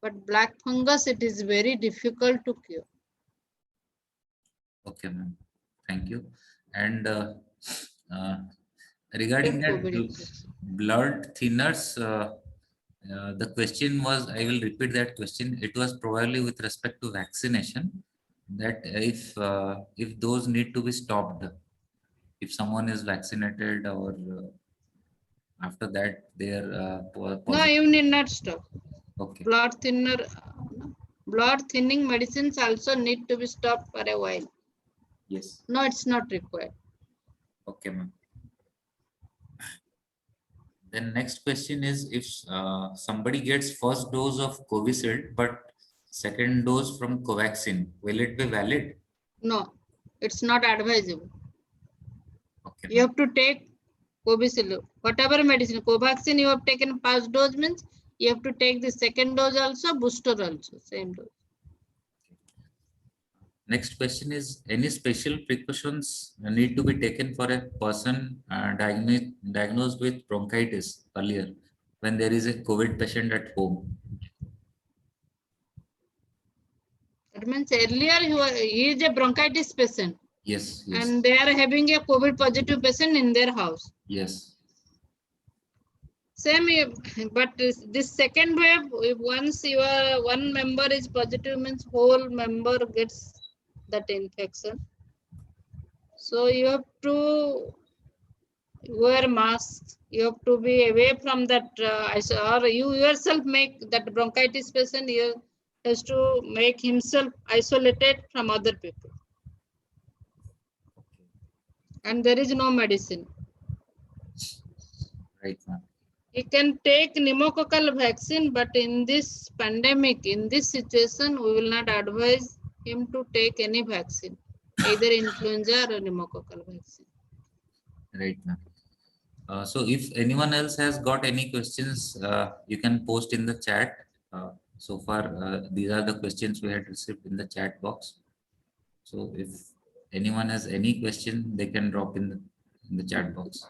But black fungus, it is very difficult to cure. Okay, ma'am. Thank you. And regarding that, blood thinners, the question was, I will repeat that question. It was probably with respect to vaccination, that if those need to be stopped, if someone is vaccinated or after that they are No, positive. you need not stop. Okay. Blood thinner, blood thinning medicines also need to be stopped for a while. Yes. No, it's not required. Okay, ma'am. Then next question is, if somebody gets first dose of Covishield but second dose from Covaxin, will it be valid? No, it's not advisable. Okay, You have to take Covishield, whatever medicine. Covaxin you have taken first dose means you have to take the second dose also, booster also, same dose. next question is, any special precautions need to be taken for a person diagnosed with bronchitis earlier when there is a COVID patient at home? That means earlier he is a bronchitis patient. Yes, yes. And they are having a COVID positive patient in their house. Yes. Same, but this second wave, if once one member is positive, means whole member gets that infection. So you have to wear masks. You have to be away from that, or you yourself make that bronchitis patient. You has to make himself isolated from other people. And there is no medicine. Right, ma'am. He can take pneumococcal vaccine, but in this pandemic, in this situation, we will not advise him to take any vaccine, either influenza or pneumococcal vaccine. Right, ma'am. So if anyone else has got any questions, you can post in the chat. So far, these are the questions we had received in the chat box. So if anyone has any question, they can drop in the chat box.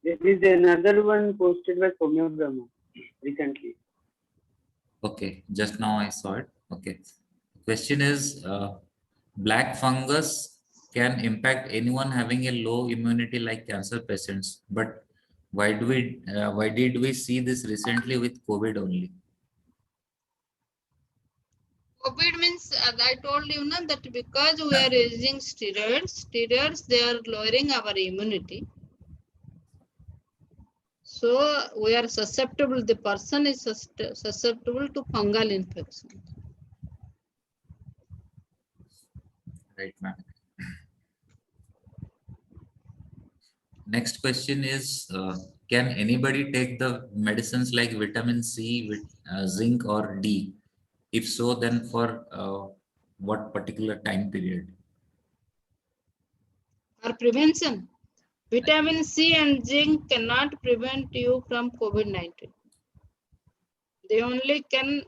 There is another one posted by Soumya Brahma recently. Okay, just now I saw it. Okay. Question is, black fungus can impact anyone having a low immunity like cancer patients, but why did we see this recently with COVID only? COVID means, as I told you, na, that because we are using steroids, they are lowering our immunity. So we are susceptible, the person is susceptible to fungal infection. Right, ma'am. Next question is, can anybody take the medicines like vitamin C, zinc or D? If so, then for what particular time period? For prevention, vitamin C and zinc cannot prevent you from COVID-19. They only can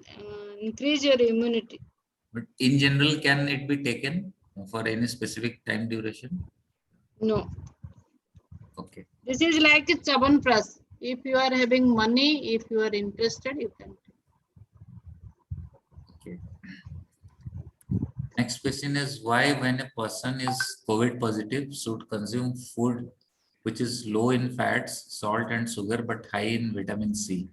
increase your immunity. But in general, can it be taken for any specific time duration? No. Okay. This is like a Chyawanprash. If you are having money, if you are interested, you can take. Okay. Next question is, why when a person is COVID positive should consume food which is low in fats, salt and sugar but high in vitamin C?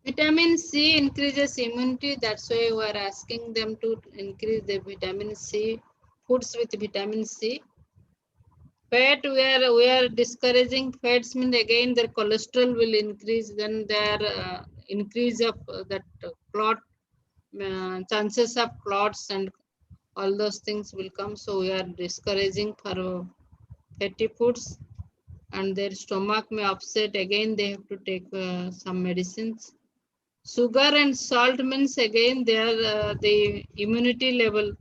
Vitamin C increases immunity. That's why we are asking them to increase the vitamin C, foods with vitamin C. Fat, we are discouraging fats, means again their cholesterol will increase, then their increase of that clot, chances of clots and all those things will come. So we are discouraging for fatty foods, and their stomach may upset. Again, they have to take some medicines. Sugar and salt means again the immunity level,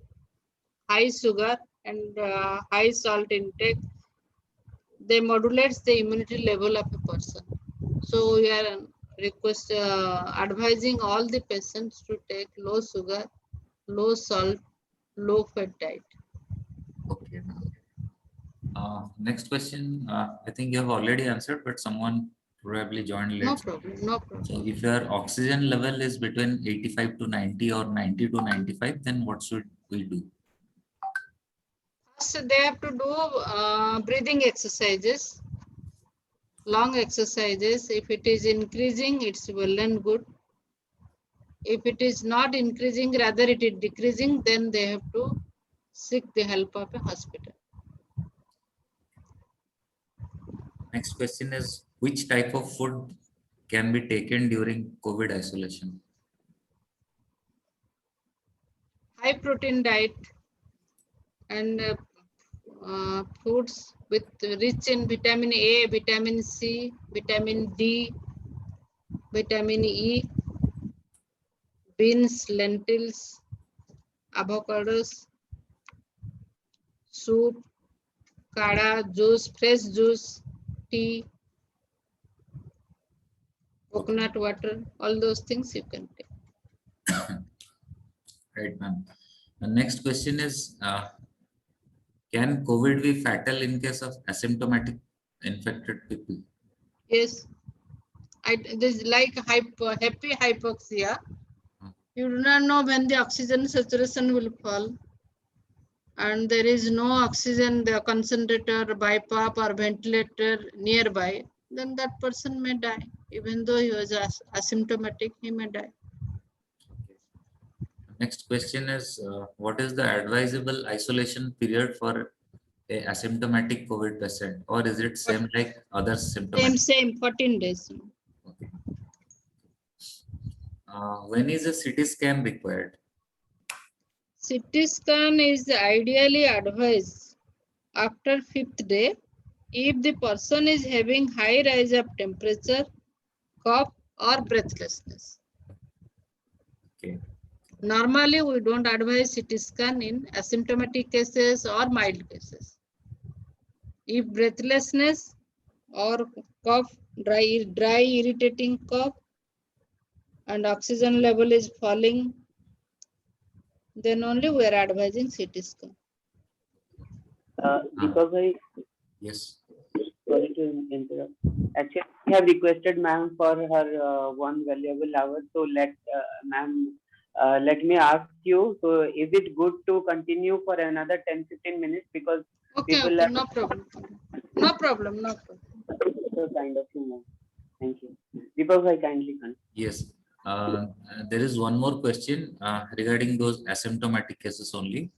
high sugar and high salt intake, they modulates the immunity level of a person. So we are advising all the patients to take low sugar, low salt, low fat diet. Okay. Next question, I think you have already answered, but someone probably joined late. No problem, no problem. So if your oxygen level is between 85 to 90 or 90 to 95, then what should we do? So they have to do breathing exercises. long exercises. If it is increasing, it's well and good. If it is not increasing, rather it is decreasing, then they have to seek the help of a hospital. Next question is, which type of food can be taken during COVID isolation? High protein diet and foods with rich in vitamin A, vitamin C, vitamin D, vitamin E, beans, lentils, avocados, soup, kada, juice, fresh juice, tea, coconut water, all those things you can take. Right, ma'am. The next question is, can COVID be fatal in case of asymptomatic infected people? Yes, this is like happy hypoxia. You do not know when the oxygen saturation will fall, and there is no oxygen, the concentrator, BiPAP or ventilator nearby, then that person may die. Even though he was asymptomatic, he may die. Next question is, what is the advisable isolation period for a asymptomatic COVID patient, or is it same like other symptomatic? Same, 14 days. Okay. When is a CT scan required? CT scan is ideally advised after 5th day if the person is having high rise of temperature, cough or breathlessness. Okay. Normally, we don't advise CT scan in asymptomatic cases or mild cases. If breathlessness or cough, dry irritating cough, and oxygen level is falling, then only we are advising CT scan. Because Yes. sorry to interrupt. Actually, I have requested ma'am for her one valuable hour. So ma'am, let me ask you. So is it good to continue for another 10-15 minutes, because Okay, people okay, no problem. No problem, no problem. so kind of you, ma'am. Thank you. Because I kindly continue. Yes. There is one more question regarding those asymptomatic cases only.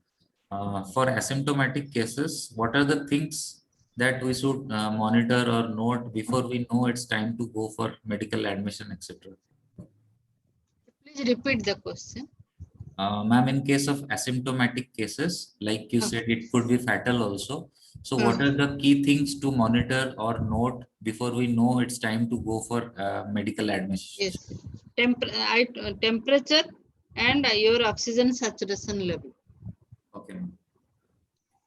For asymptomatic cases, what are the things that we should monitor or note before we know it's time to go for medical admission, etc.? Please repeat the question. Ma'am, in case of asymptomatic cases, like you said, it could be fatal also. So what are the key things to monitor or note before we know it's time to go for medical admission? Yes, temperature and your oxygen saturation level. Okay.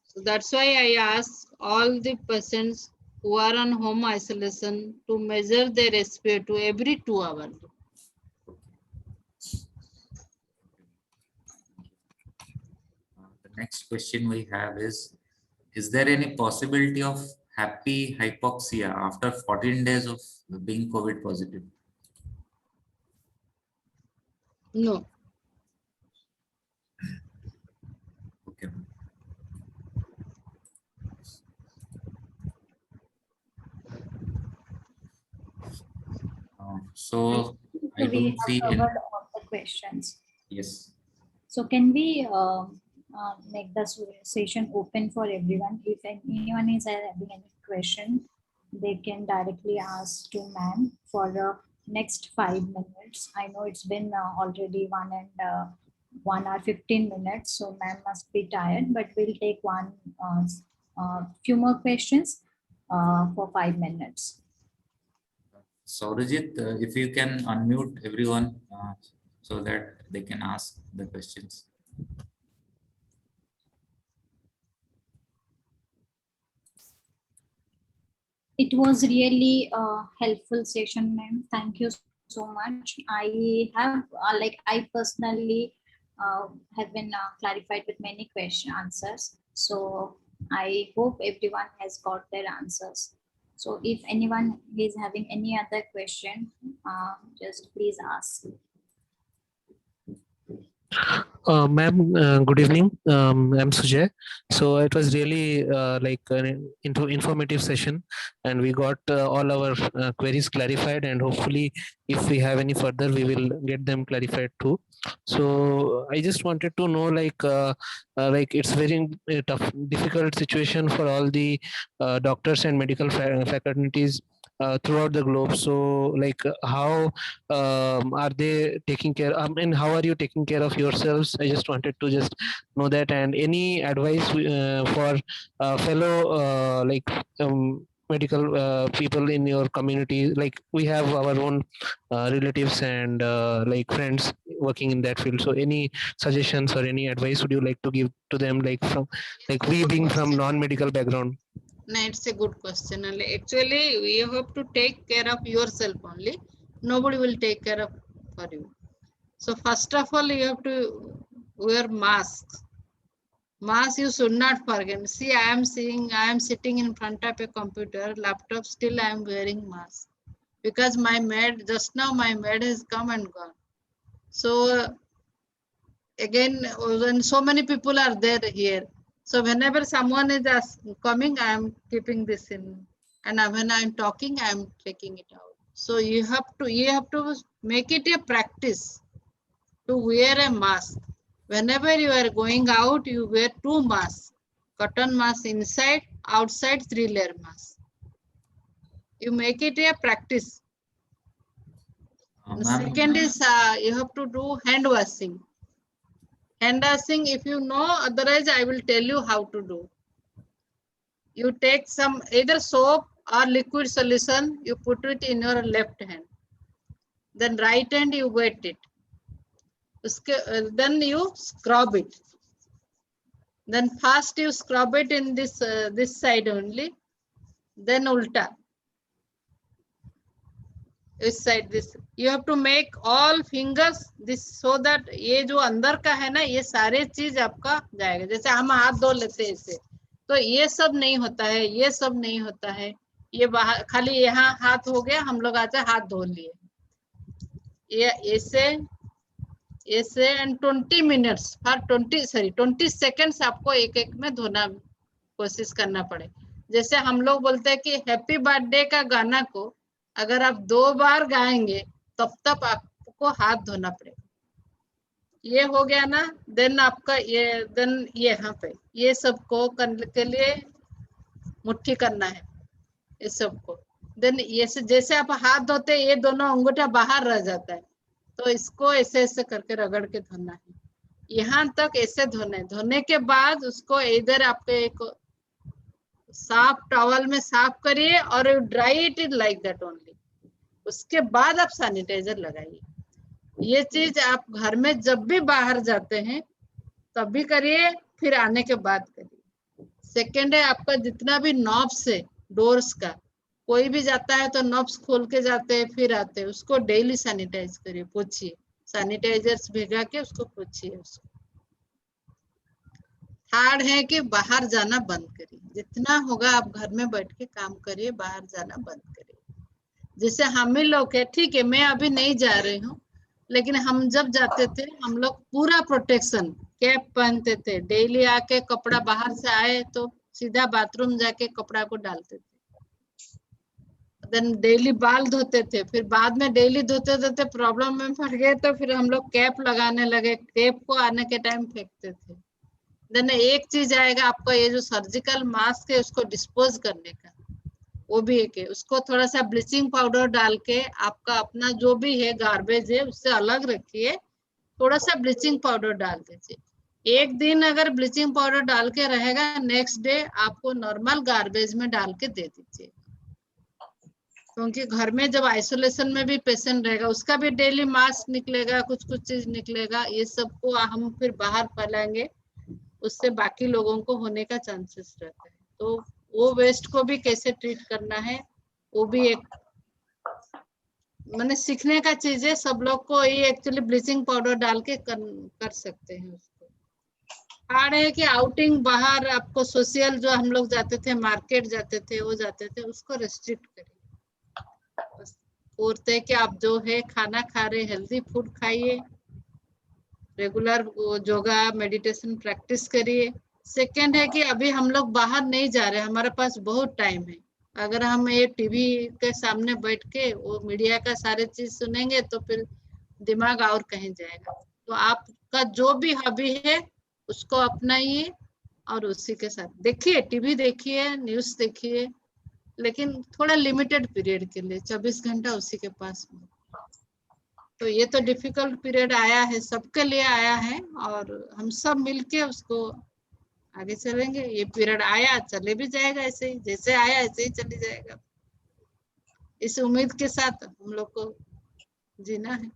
So that's why I ask all the patients who are on home isolation to measure their SpO2 every 2 hours. The next question we have is there any possibility of happy hypoxia after 14 days of being COVID positive? No. Okay. So I We don't have see any. covered all the questions. Yes. So can we make the session open for everyone? If anyone is having any question, they can directly ask to ma'am for the next 5 minutes. I know it's been already 1 hour 15 minutes, so ma'am must be tired, but we'll take few more questions for 5 minutes. Saurajit, if you can unmute everyone so that they can ask the questions. It was really a helpful session, ma'am. Thank you so much. I have, I personally have been clarified with many answers. So I hope everyone has got their answers. So if anyone is having any other question, just please ask. Ma'am, good evening. I'm Sujay. So it was really like an informative session, and we got all our queries clarified. And hopefully, if we have any further, we will get them clarified too. So I just wanted to know, like it's very tough, difficult situation for all the doctors and medical faculties throughout the globe. So, like, how are they taking care? And how are you taking care of yourselves? I just wanted to just know that, and any advice for fellow medical people in your community. Like, we have our own relatives and like friends working in that field. So any suggestions or any advice would you like to give to them, like from, like, we being from non-medical background? No, it's a good question. Actually, you have to take care of yourself only. Nobody will take care of for you. So first of all, you have to wear masks. Mask you should not forget. See, I am sitting in front of a computer, laptop, still I am wearing mask. Because my maid, just now my maid has come and gone. So again, when so many people are there here, so whenever someone is coming, I am keeping this in, and when I am talking, I am taking it out. So you have to make it a practice to wear a mask. Whenever you are going out, you wear 2 masks, cotton mask inside, outside 3-layer mask. You make it a practice. The second is you have to do hand washing. Hand washing, if you know, otherwise I will tell you how to do. You take some either soap or liquid solution, you put it in your left hand. Then right hand you wet it. Then you scrub it. Then first you scrub it in this side only. Then ulta. This side, this. You have to make all fingers this so that ये जो अंदर का है ना, ये सारे चीज आपका जाएगा. जैसे हम हाथ धो लेते हैं ऐसे, तो ये सब नहीं होता है, ये सब नहीं होता है. ये बाहर खाली यहाँ हाथ हो गया, हम लोग आज हाथ धो लिए. ये ऐसे एंड 20 मिनट्स फॉर 20 सेकेंड्स आपको एक एक में धोना कोशिश करना पड़े. जैसे हम लोग बोलते हैं कि हैप्पी बर्थडे का गाना को अगर आप 2 बार गाएंगे तब तक आपको हाथ धोना पड़ेगा. ये हो गया ना. देन आपका ये यहाँ पे ये सबको करने के लिए मुट्ठी करना है ये सबको. देन ये जैसे आप हाथ धोते ये दोनों अंगूठा बाहर रह जाता है, तो इसको ऐसे ऐसे करके रगड़ के धोना है. यहाँ तक ऐसे धोने के बाद उसको इधर आप एक साफ टॉवल में साफ करिए और dry it is like that only. उसके बाद आप सैनिटाइजर लगाइए. ये चीज आप घर में जब भी बाहर जाते हैं तभी करिए, फिर आने के बाद करिए. सेकेंड है आपका जितना भी नॉब्स है डोर्स का, कोई भी जाता है तो नॉब्स खोल के जाते हैं फिर आते हैं, उसको डेली सैनिटाइज करिए, पोछिए. सैनिटाइजर्स भिगा के उसको पोछिए. उसको थर्ड है कि बाहर जाना बंद करिए. जितना होगा आप घर में बैठ के काम करिए, बाहर जाना बंद करिए. जैसे हम ही लोग है, ठीक है मैं अभी नहीं जा रही हूँ, लेकिन हम जब जाते थे हम लोग पूरा प्रोटेक्शन कैप पहनते थे. डेली आके कपड़ा बाहर से आए तो सीधा बाथरूम जाके कपड़ा को डालते थे. देन डेली बाल धोते थे, फिर बाद में डेली धोते धोते प्रॉब्लम में फंस गए तो फिर हम लोग कैप लगाने लगे. कैप को आने के टाइम फेंकते थे. देन एक चीज आएगा आपका, ये जो सर्जिकल मास्क है उसको डिस्पोज करने का, वो भी एक है. उसको थोड़ा सा ब्लीचिंग पाउडर डाल के आपका अपना जो भी है गार्बेज है उससे अलग रखिए, थोड़ा सा ब्लीचिंग पाउडर डाल दीजिए. एक दिन अगर ब्लीचिंग पाउडर डाल के रहेगा, नेक्स्ट डे आपको नॉर्मल गार्बेज में डाल के दे दीजिए. क्योंकि घर में जब आइसोलेशन में भी पेशेंट रहेगा उसका भी डेली मास्क निकलेगा, कुछ कुछ चीज निकलेगा, ये सबको हम फिर बाहर फैलाएंगे, उससे बाकी लोगों को होने का चांसेस रहता है. तो वो वेस्ट को भी कैसे ट्रीट करना है वो भी एक मैंने सीखने का चीज है. सब लोग को ये एक्चुअली ब्लीचिंग पाउडर डाल के कर सकते हैं उसको. हार्ड है कि आउटिंग बाहर आपको सोशल जो हम लोग जाते थे, मार्केट जाते थे, वो जाते थे, उसको रेस्ट्रिक्ट करिए. बोलते हैं कि आप जो है खाना खा रहे हेल्दी फूड खाइए, रेगुलर योगा मेडिटेशन प्रैक्टिस करिए। सेकंड है कि अभी हम लोग बाहर नहीं जा रहे, हमारे पास बहुत टाइम है। अगर हम ये टीवी के सामने बैठ के वो मीडिया का सारे चीज सुनेंगे तो फिर दिमाग और कहीं जाएगा। तो आपका जो भी हॉबी है उसको अपनाइए और उसी के साथ देखिए, टीवी देखिए, न्यूज देखिए, लेकिन थोड़ा लिमिटेड पीरियड के लिए, 24 घंटा उसी के पास में। तो ये तो डिफिकल्ट पीरियड आया है, सबके लिए आया है और हम सब मिलके उसको आगे चलेंगे। ये पीरियड आया, चले भी जाएगा, ऐसे ही जैसे आया ऐसे ही चले जाएगा। इस उम्मीद के साथ हम लोग को जीना है।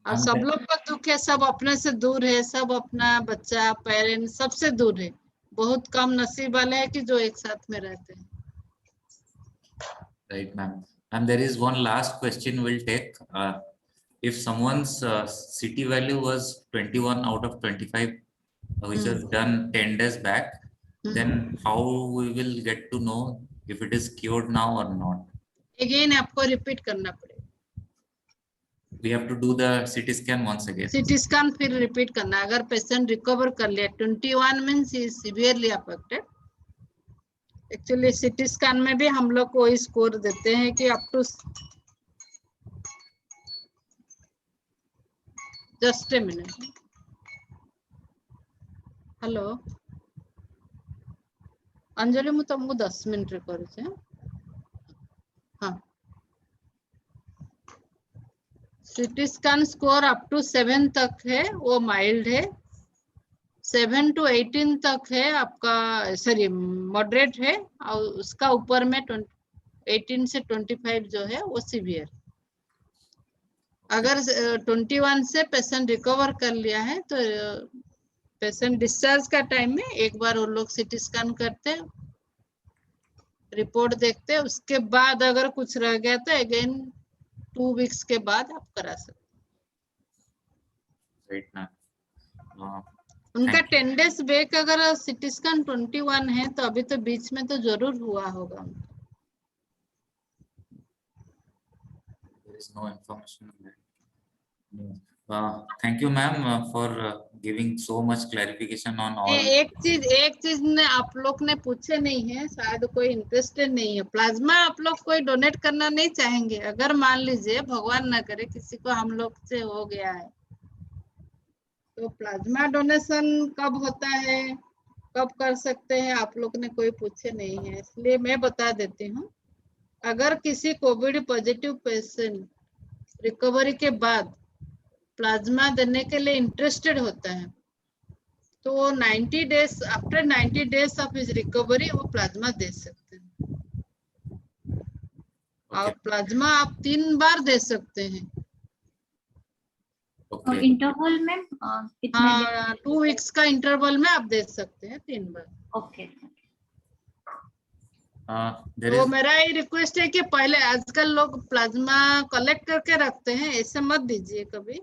और हम सब लोग का दुख है, सब अपने से दूर है, सब अपना बच्चा पेरेंट्स सबसे दूर है। बहुत कम नसीब वाले हैं कि जो एक साथ में रहते हैं। Right, ma'am. And there is one last question we'll take. If someone's CT value was 21 out of 25, which was done 10 days back, then how we will get to know if it is cured now or not? Again आपको repeat करना पड़ेगा। We have to do the CT scan once again. CT scan फिर repeat करना। अगर patient recover कर लिया, 21 means ही severely affected. Actually CT scan में भी हम लोग को स्कोर देते हैं कि up to, just a minute, hello Anjali, मु तुमको 10 मिनट रे करूचे। हाँ, CT scan score up to 7 तक है, वो माइल्ड है। 7 to 18 तक है आपका, सॉरी मॉडरेट है, और उसका ऊपर में 18 से 25 जो है वो सीवियर। अगर 21 से पेशेंट रिकवर कर लिया है तो पेशेंट डिस्चार्ज का टाइम में एक बार वो लोग CT स्कैन करते, रिपोर्ट देखते, उसके बाद अगर कुछ रह गया तो अगेन 2 वीक्स के बाद आप करा सकते। Right, ma'am. उनका Thank you. 10 डेज बैक अगर CT स्कैन 21 है तो अभी तो बीच में तो जरूर हुआ होगा। There is no information on that. Thank you, ma'am, for giving so much clarification on all. एक चीज ने आप लोग ने पूछे नहीं है, शायद कोई इंटरेस्टेड नहीं है। प्लाज्मा आप लोग कोई डोनेट करना नहीं चाहेंगे? अगर मान लीजिए भगवान ना करे किसी को हम लोग से हो गया है, तो प्लाज्मा डोनेशन कब होता है, कब कर सकते हैं, आप लोग ने कोई पूछे नहीं है, इसलिए मैं बता देती हूँ। अगर किसी कोविड पॉजिटिव पेशेंट रिकवरी के बाद प्लाज्मा देने के लिए इंटरेस्टेड होता है तो 90 days, after 90 days of his recovery वो प्लाज्मा दे सकते हैं। और प्लाज्मा आप 3 बार दे सकते हैं। और इंटरवल में कितने 2 वीक्स का इंटरवल में आप दे सकते हैं 3 बार। ओके। तो मेरा ये रिक्वेस्ट है कि पहले, आजकल लोग प्लाज्मा कलेक्ट करके रखते हैं, ऐसे मत दीजिए कभी।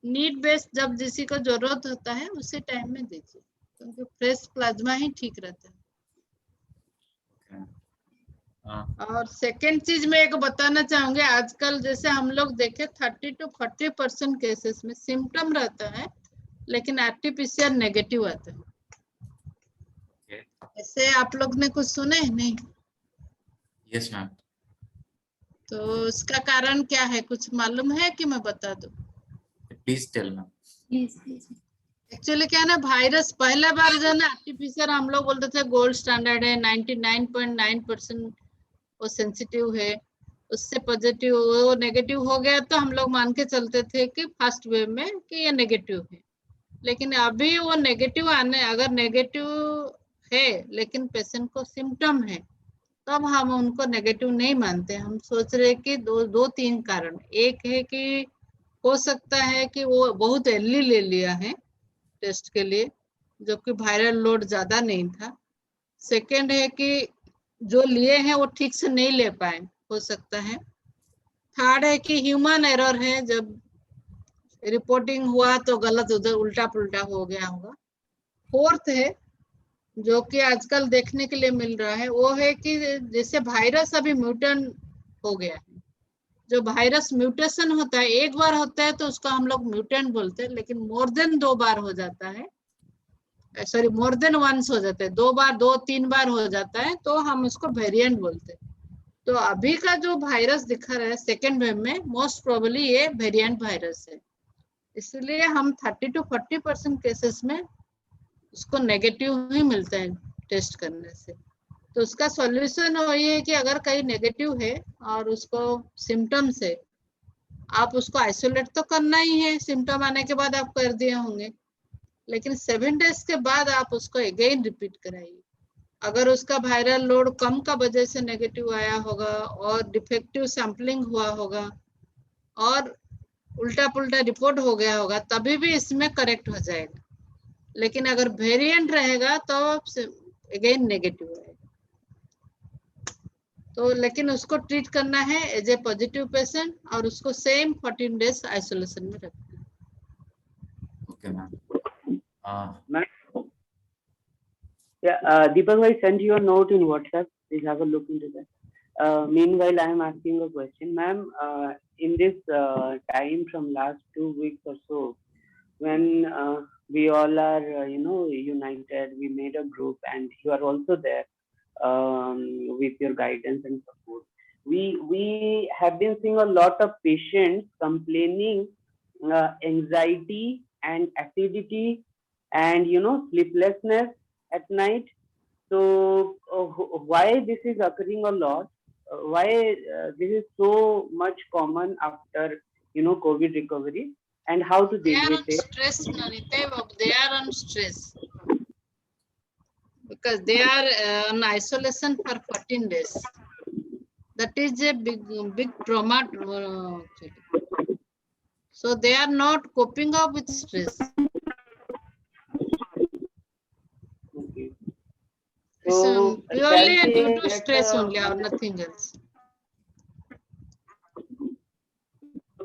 नीड बेस्ड, जब जिसी को जरूरत होता है उसी टाइम में दीजिए, क्योंकि फ्रेश प्लाज्मा ही ठीक रहता है। और सेकेंड चीज मैं एक बताना चाहूंगी, आजकल जैसे हम लोग देखे 30 to 40% केसेस में सिम्टम रहता है लेकिन RT-PCR नेगेटिव आता है। ऐसे आप लोग ने कुछ सुने नहीं? Yes ma'am. तो उसका कारण क्या है, कुछ मालूम है कि मैं बता दूं? Please tell ma'am. एक्चुअली क्या है ना, वायरस पहला बार जो है ना RT-PCR हम लोग बोलते थे गोल्ड स्टैंडर्ड है, 99.9% वो सेंसिटिव है, उससे पॉजिटिव वो नेगेटिव हो गया तो हम लोग मान के चलते थे कि फर्स्ट वेव में कि ये नेगेटिव है। लेकिन अभी वो नेगेटिव आने, अगर नेगेटिव है लेकिन पेशेंट को सिम्टम है तब हम उनको नेगेटिव नहीं मानते। हम सोच रहे कि दो तीन कारण, एक है कि हो सकता है कि वो बहुत अर्ली ले लिया है टेस्ट के लिए, जो कि वायरल लोड ज्यादा नहीं था। सेकेंड है कि जो लिए हैं वो ठीक से नहीं ले पाए, हो सकता है। थर्ड है कि ह्यूमन एरर है, जब रिपोर्टिंग हुआ तो गलत उधर उल्टा पुल्टा हो गया होगा। फोर्थ है जो कि आजकल देखने के लिए मिल रहा है, वो है कि जैसे वायरस अभी म्यूटेंट हो गया है, जो वायरस म्यूटेशन होता है, एक बार होता है तो उसको हम लोग म्यूटेंट बोलते हैं, लेकिन मोर देन 2 बार हो जाता है, सॉरी मोर देन वंस हो जाता है, 2 बार 2-3 बार हो जाता है तो हम उसको वेरिएंट बोलते हैं। तो अभी का जो वायरस दिखा रहा है सेकेंड वेव में, मोस्ट प्रोबेबली ये वेरिएंट वायरस है, इसलिए हम 30 to 40% केसेस में उसको नेगेटिव ही मिलता है टेस्ट करने से। तो उसका सॉल्यूशन वही है कि अगर कहीं नेगेटिव है और उसको सिम्टम्स है, आप उसको आइसोलेट तो करना ही है, सिम्टम आने के बाद आप कर दिए होंगे, लेकिन 7 डेज के बाद आप उसको अगेन रिपीट कराइए। अगर उसका वायरल लोड कम का वजह से नेगेटिव आया होगा और डिफेक्टिव सैंपलिंग हुआ होगा और उल्टा पुल्टा रिपोर्ट हो गया होगा, तभी भी इसमें करेक्ट हो जाएगा, लेकिन अगर वेरिएंट रहेगा तो अगेन नेगेटिव आएगा। तो लेकिन उसको ट्रीट करना है एज ए पॉजिटिव पेशेंट और उसको सेम 14 डेज आइसोलेशन में रखना है। Okay, ma'am. Ma'am, yeah, Deepak, I sent you a note in WhatsApp. Please have a look into that. Meanwhile, I am asking a question, ma'am. In this time from last 2 weeks or so, when we all are, united, we made a group, and you are also there with your guidance and support. We have been seeing a lot of patients complaining anxiety and acidity and sleeplessness at night. So why this is occurring a lot? Why this is so much common after COVID recovery, and how to They deal are with on it? stress, Nanite, they are on stress because they are on isolation for 14 days. That is a big trauma. So they are not coping up with stress. Okay. It's So purely shall due we to get, stress only or nothing else.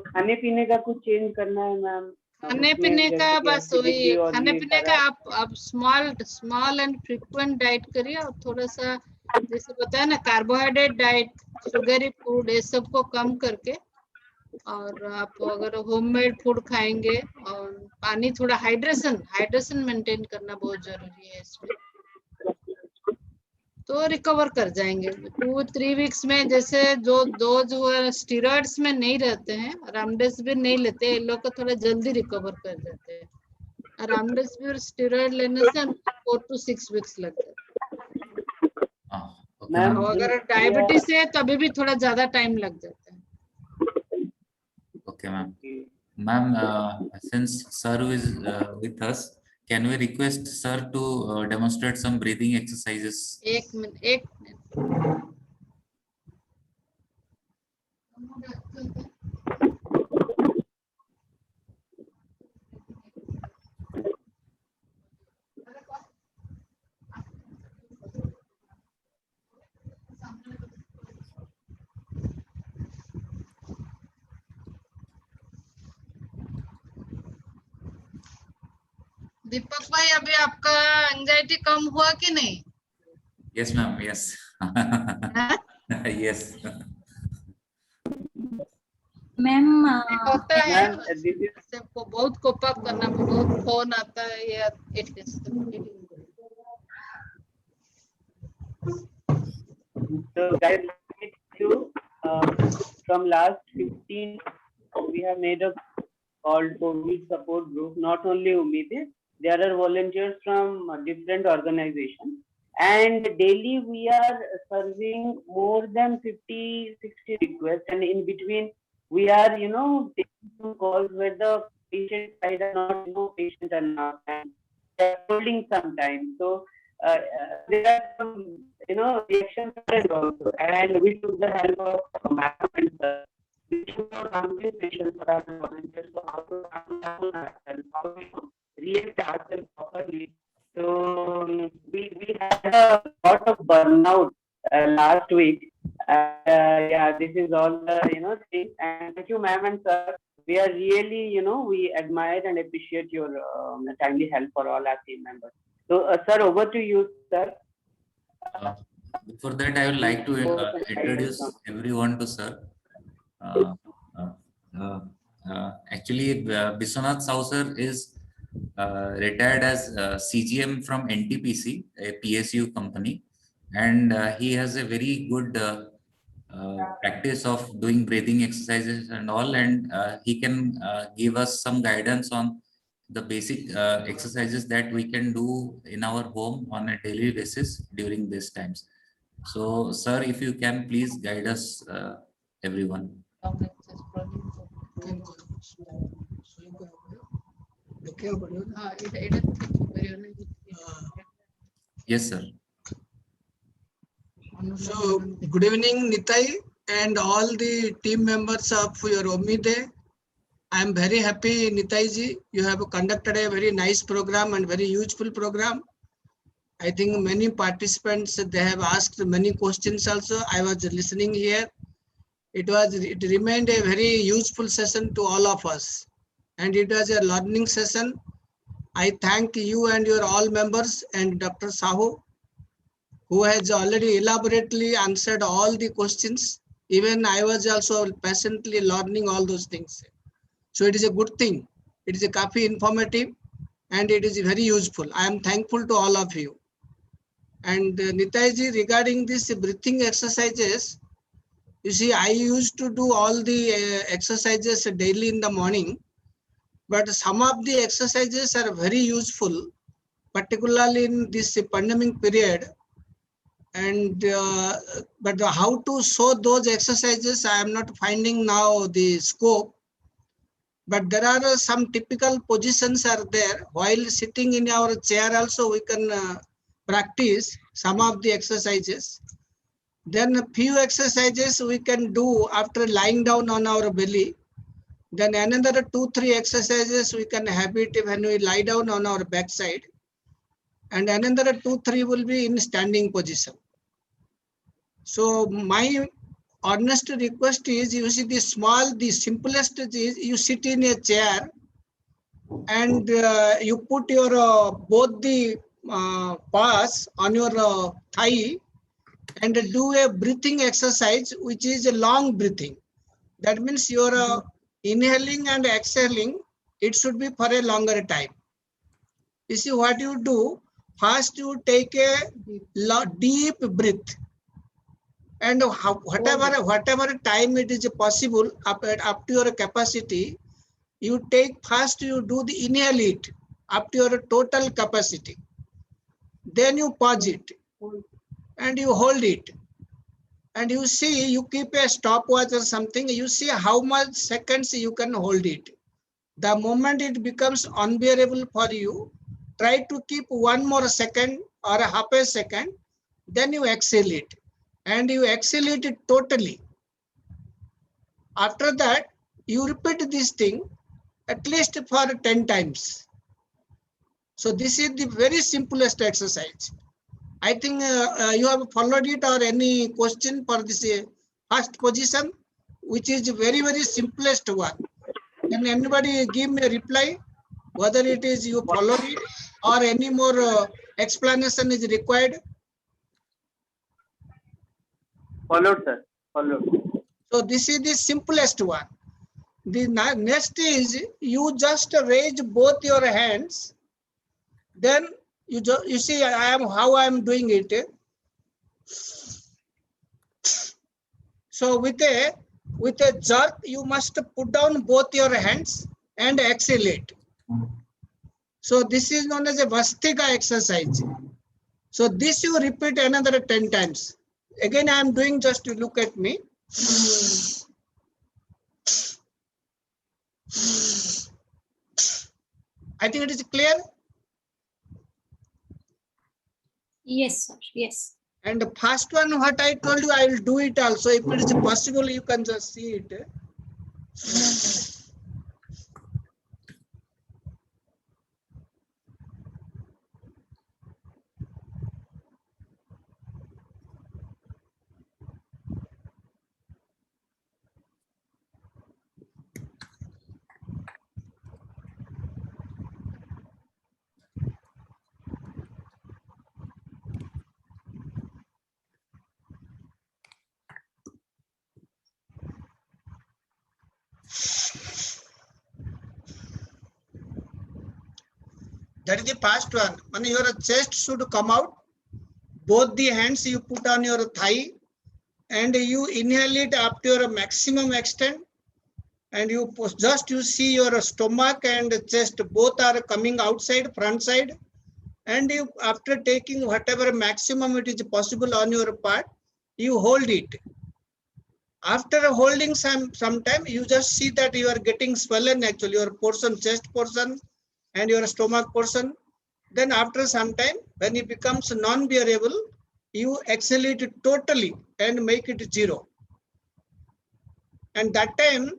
खाने पीने का कुछ change करना है ma'am? खाने पीने का बस वही, खाने पीने का आप स्मॉल एंड फ्रीक्वेंट डाइट करिए और थोड़ा सा जैसे बताया ना कार्बोहाइड्रेट डाइट, शुगरी फूड, ये सब को कम करके, और आप अगर होममेड फूड खाएंगे और पानी, थोड़ा हाइड्रेशन मेंटेन करना बहुत जरूरी है इसमें, तो रिकवर कर जाएंगे 2-3 वीक्स में। जैसे जो स्टीरॉइड्स में नहीं रहते हैं, रामडेसिविर नहीं लेते, इन लोग को थोड़ा जल्दी रिकवर कर जाते हैं। रामडेसिविर स्टीरॉइड लेने से 4 to 6 वीक्स लगते हैं। Okay, ma'am. अगर डायबिटीज है तभी भी थोड़ा ज्यादा टाइम लग जाता है। Okay, ma'am. Ma'am, since sir is with us, can we request sir to demonstrate some breathing exercises? एक मिनट। दीपक भाई, अभी आपका एंजाइटी कम हुआ कि नहीं? Yes, ma'am. Yes. Yes. Ma'am होता है, Ma'am, सबको बहुत कोप अप करना, बहुत फोन आता है, ये so guys, from last 15, we have made a called COVID support group. Not only Umid, there are volunteers from different organizations, and daily we are serving more than 50-60 requests, and in between we are taking some calls where the patient side are not patient enough and they are holding sometimes. So there are some reactions also, and we took the help of Madam and sir. We should not harm these patients for our volunteers, so how to handle ourselves, how to react ourselves properly. So we had a lot of burnout last week. Yeah, this is all the thing. And thank you, ma'am and sir. We are really we admire and appreciate your timely help for all our team members. So sir, over to you, sir. Before that, I would like to introduce everyone to sir. Uh, uh, uh, Actually, Biswanath Sahu sir is retired as CGM from NTPC, a PSU company, and he has a very good practice of doing breathing exercises and all, and he can give us some guidance on the basic exercises that we can do in our home on a daily basis during these times. So, sir, if you can please guide us, everyone. Yes, sir. So, good evening, Nitai, and all the team members of your Omide. I am very happy, Nitai ji. You have conducted a very nice program and very useful program. I think many participants, they have asked many questions also. I was listening here. It remained a very useful session to all of us. And it was a learning session. I thank you and your all members and Dr. Sahu, who has already elaborately answered all the questions. Even I was also patiently learning all those things. So it is a good thing. It is a coffee informative and it is very useful. I am thankful to all of you. And Nitai ji, regarding this breathing exercises, you see, I used to do all the exercises daily in the morning, but some of the exercises are very useful, particularly in this pandemic period. And but how to show those exercises, I am not finding now the scope. But there are some typical positions are there. While sitting in our chair also, we can practice some of the exercises. Then a few exercises we can do after lying down on our belly. Then another 2-3 exercises we can have it when we lie down on our backside. And another 2-3 will be in standing position. So my honest request is, you see the simplest is you sit in a chair and you put your both the paws on your thigh and do a breathing exercise, which is a long breathing. That means your inhaling and exhaling, it should be for a longer time. You see what you do, first you take a deep breath. And whatever time it is possible, up to your capacity, you take first, you do the inhale it up to your total capacity. Then you pause it and you hold it. And you see, you keep a stopwatch or something, you see how much seconds you can hold it. The moment it becomes unbearable for you, try to keep 1 more second or a half a second, then you exhale it. And you exhale it totally. After that, you repeat this thing at least for 10 times. So this is the very simplest exercise. I think you have followed it, or any question for this first position, which is very, very simplest one. Can anybody give me a reply, whether it is you followed it or any more explanation is required? Followed, sir. Followed. So this is the simplest one. The next is you just raise both your hands. Then you see how I am doing it. So with a jerk, you must put down both your hands and exhale it. So this is known as a Vastika exercise. So this you repeat another 10 times. Again, I am doing, just to look at me. I think it is clear. Yes, sir. Yes. And the first one, what I told you, I will do it also. If it is possible, you can just see it. That is the first one. When your chest should come out, both the hands you put on your thigh and you inhale it up to your maximum extent, and you see your stomach and chest both are coming outside, front side, and you, after taking whatever maximum it is possible on your part, you hold it. After holding some time, you just see that you are getting swollen, actually your portion, chest portion and your stomach portion. Then after some time, when it becomes non-bearable, you exhale it totally and make it 0. And that time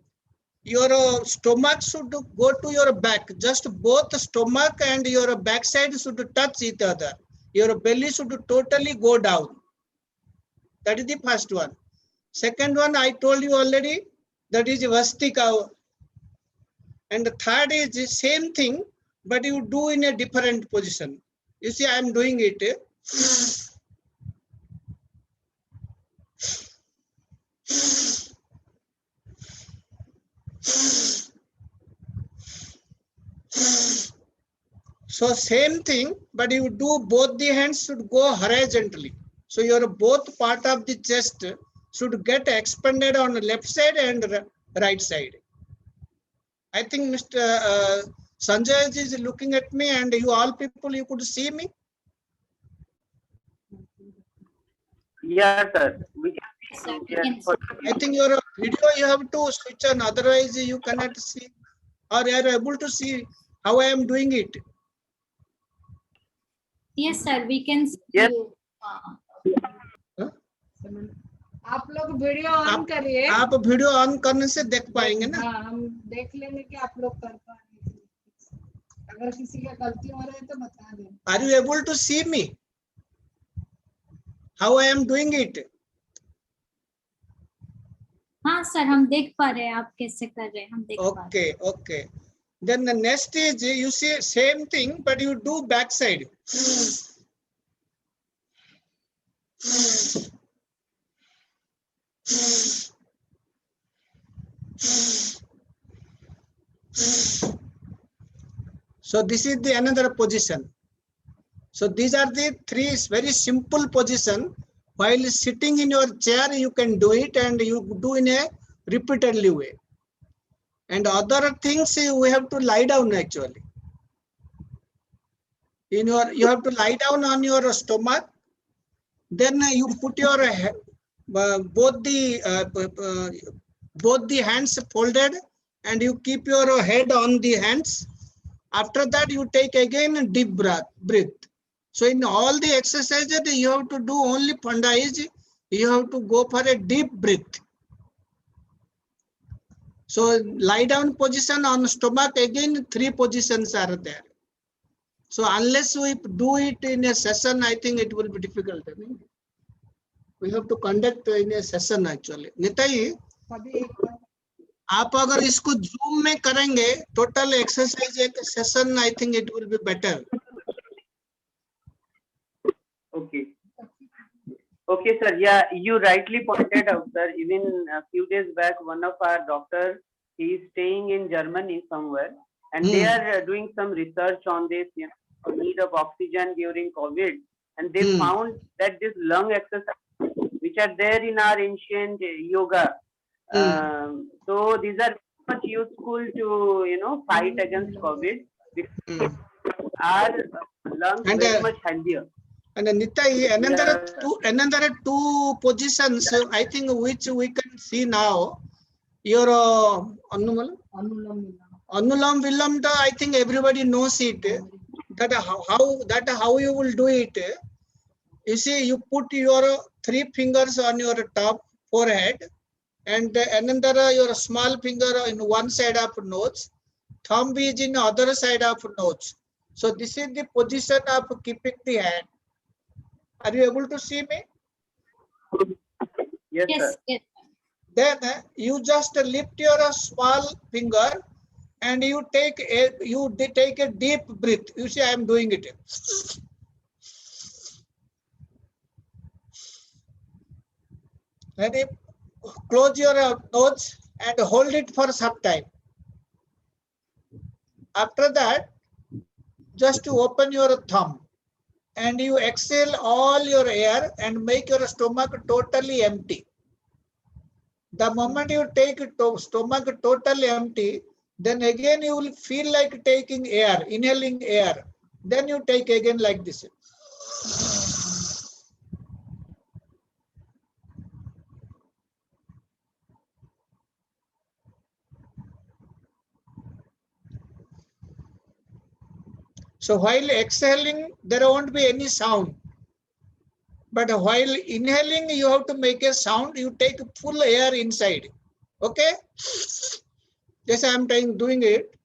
your stomach should go to your back. Just both stomach and your backside should touch each other. Your belly should totally go down. That is the first one. Second one, I told you already, that is Vastika. And the third is the same thing, but you do in a different position. You see, I am doing it. So same thing, but you do both the hands should go horizontally. So your both part of the chest should get expanded on the left side and right side. I think Mr. Sanjay is looking at me, and you all people, you could see me. Yeah, sir. We can Yes, see sir, you. we Yes, can for I think your video you have to switch on, otherwise you cannot see, or you are able to see how I am doing it. Yes, sir, we can see Yes. you. आप लोग video on करिए, आप video on करने से देख पाएंगे ना। हाँ, हम देख लेंगे कि आप लोग कर पाएंगे। अगर किसी का गलती हो रहा है तो बता दें। Are you able to see me? How I am doing it? हाँ सर, हम देख पा रहे हैं आप कैसे कर रहे हैं, हम देख पा रहे हैं। Okay, okay. Then the next is you see same thing, but you do backside. So this is the another position. So these are the three very simple position. While sitting in your chair, you can do it, and you do in a repeatedly way. And other things we have to lie down actually. You have to lie down on your stomach. Then you put your both the hands folded, and you keep your head on the hands. After that, you take again a deep breath. So in all the exercises, you have to do only Panda is you have to go for a deep breath. So lie down position on stomach, again 3 positions are there. So unless we do it in a session, I think it will be difficult. We have to conduct in a session actually. Nitai, आप अगर इसको zoom में करेंगे total exercise एक session, I think it will be better. Okay, sir. Yeah, you rightly pointed out, sir. Even a few days back, one of our doctors, he is staying in Germany somewhere, and they are doing some research on this, need of oxygen during COVID, and they found that this lung exercise, which are there in our ancient yoga, so these are much useful to fight against COVID, because our lungs And, very much healthier. And Nitai, another two positions, I think, which we can see now. Your Anulam Vilam, I think everybody knows it. That how you will do it. You see, you put your 3 fingers on your top forehead, and another your small finger in one side of nose, thumb is in other side of nose. So this is the position of keeping the hand. Are you able to see me? Yes, Yes, sir. yes. Then you just lift your small finger and you take a deep breath. You see, I am doing it. Then you close your nose and hold it for some time. After that, just to open your thumb and you exhale all your air and make your stomach totally empty. The moment you take stomach totally empty, then again you will feel like taking air, inhaling air. Then you take again like this. So while exhaling, there won't be any sound. But while inhaling, you have to make a sound. You take full air inside. Okay? Yes, I am doing it.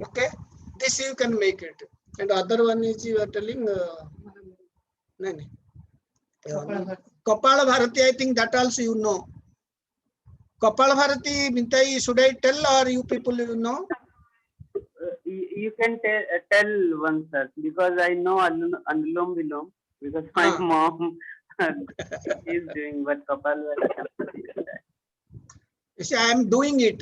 Okay, this you can make it. And other one is you are telling Kapala Bharati, I think that also you know. Kapala Bharati, Mintai, should I tell or you people you know? You can tell one, sir, because I know Anulom Vilom, because my mom is doing what Kapalabharati. You see, I am doing it.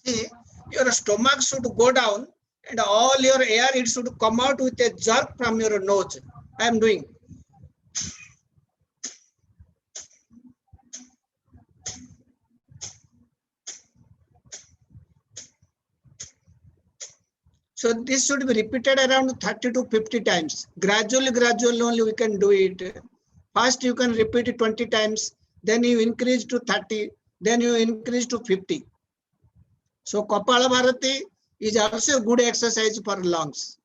See, your stomach should go down and all your air, it should come out with a jerk from your nose. I am doing. So this should be repeated around 30 to 50 times. Gradually only we can do it. First you can repeat it 20 times, then you increase to 30, then you increase to 50. So Kapalabharati is also a good exercise for lungs.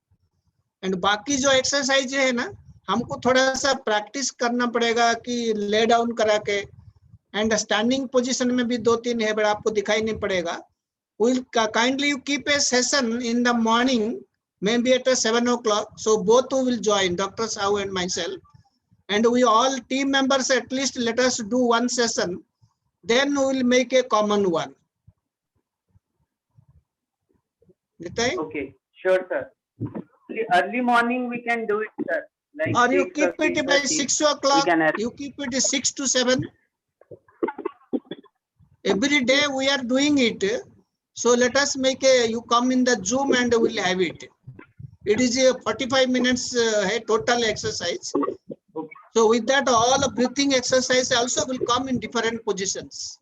And बाकी जो exercise है ना, हमको थोड़ा सा practice करना पड़ेगा कि lay down करा के, and standing position में भी 2-3 है, but आपको दिखाई नहीं पड़ेगा. We'll kindly you keep a session in the morning, maybe at 7 o'clock. So both will join, Dr. Sahu and myself. And we all team members at least let us do one session. Then we will make a common one. Nitai? Okay, sure, sir. Early morning we can do it, sir. Like or you keep it by 6 o'clock. You keep it 6 to 7. Every day we are doing it. So let us make you come in the Zoom and we'll have it. It is a 45 minutes total exercise. So with that, all the breathing exercise also will come in different positions.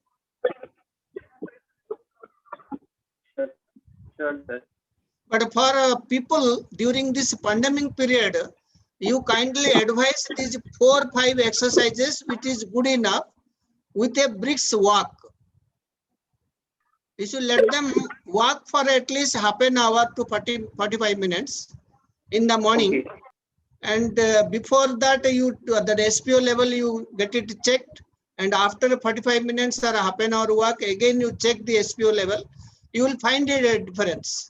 Sure, sir. But for people during this pandemic period, you kindly advise these 4 or 5 exercises, which is good enough with a brisk walk. You should let them walk for at least half an hour to 45 minutes in the morning. Okay. And before that, the SPO level, you get it checked. And after 45 minutes or half an hour walk, again you check the SPO level. You will find a difference.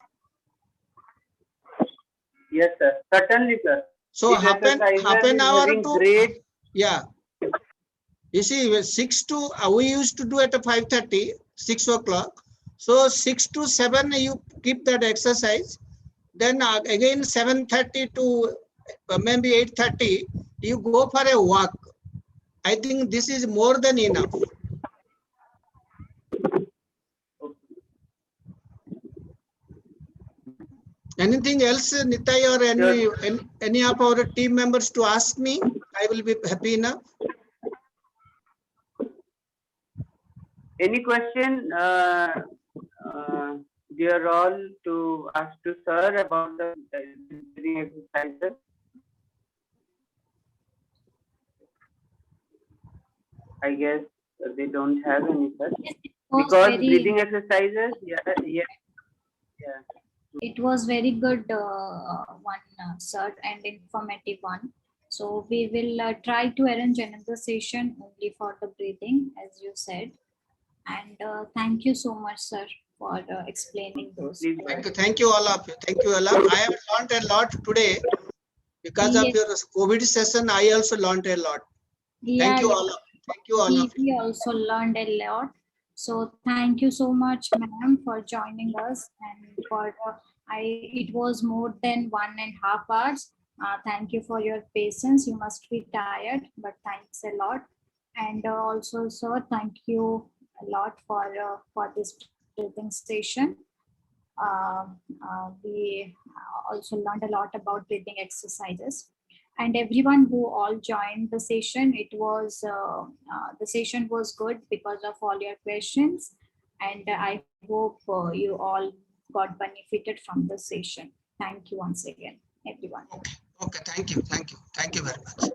Yes, sir. Certainly, sir. So half an hour to great. Yeah. You see, 6 to we used to do at 5:30, 6 o'clock. So 6 to 7 you keep that exercise. Then again 7:30 to maybe 8:30 you go for a walk. I think this is more than enough. Anything else, Nitai, or any of our team members to ask me? I will be happy enough. any question, dear all, to ask to sir about the breathing exercises? I guess they don't have any such. Yes, it was Because very, breathing exercises, yeah. it was very good one, sir, and informative one. So we will try to arrange another session only for the breathing, as you said. And thank you so much, sir, for explaining those. Please, Thank you all of you. Thank you all. I have learned a lot today because of Yes. your COVID session. I also learned a lot. Thank you all. Thank you all of you. We also learned a lot. So thank you so much, ma'am, for joining us. And for it was more than 1.5 hours. Thank you for your patience. You must be tired, but thanks a lot. And also, sir, thank you a lot for this breathing session. We also learned a lot about breathing exercises. And everyone who all joined the session, it was the session was good because of all your questions, and I hope you all got benefited from the session. Thank you once again, everyone. Okay. Thank you. Thank you. Thank you very much.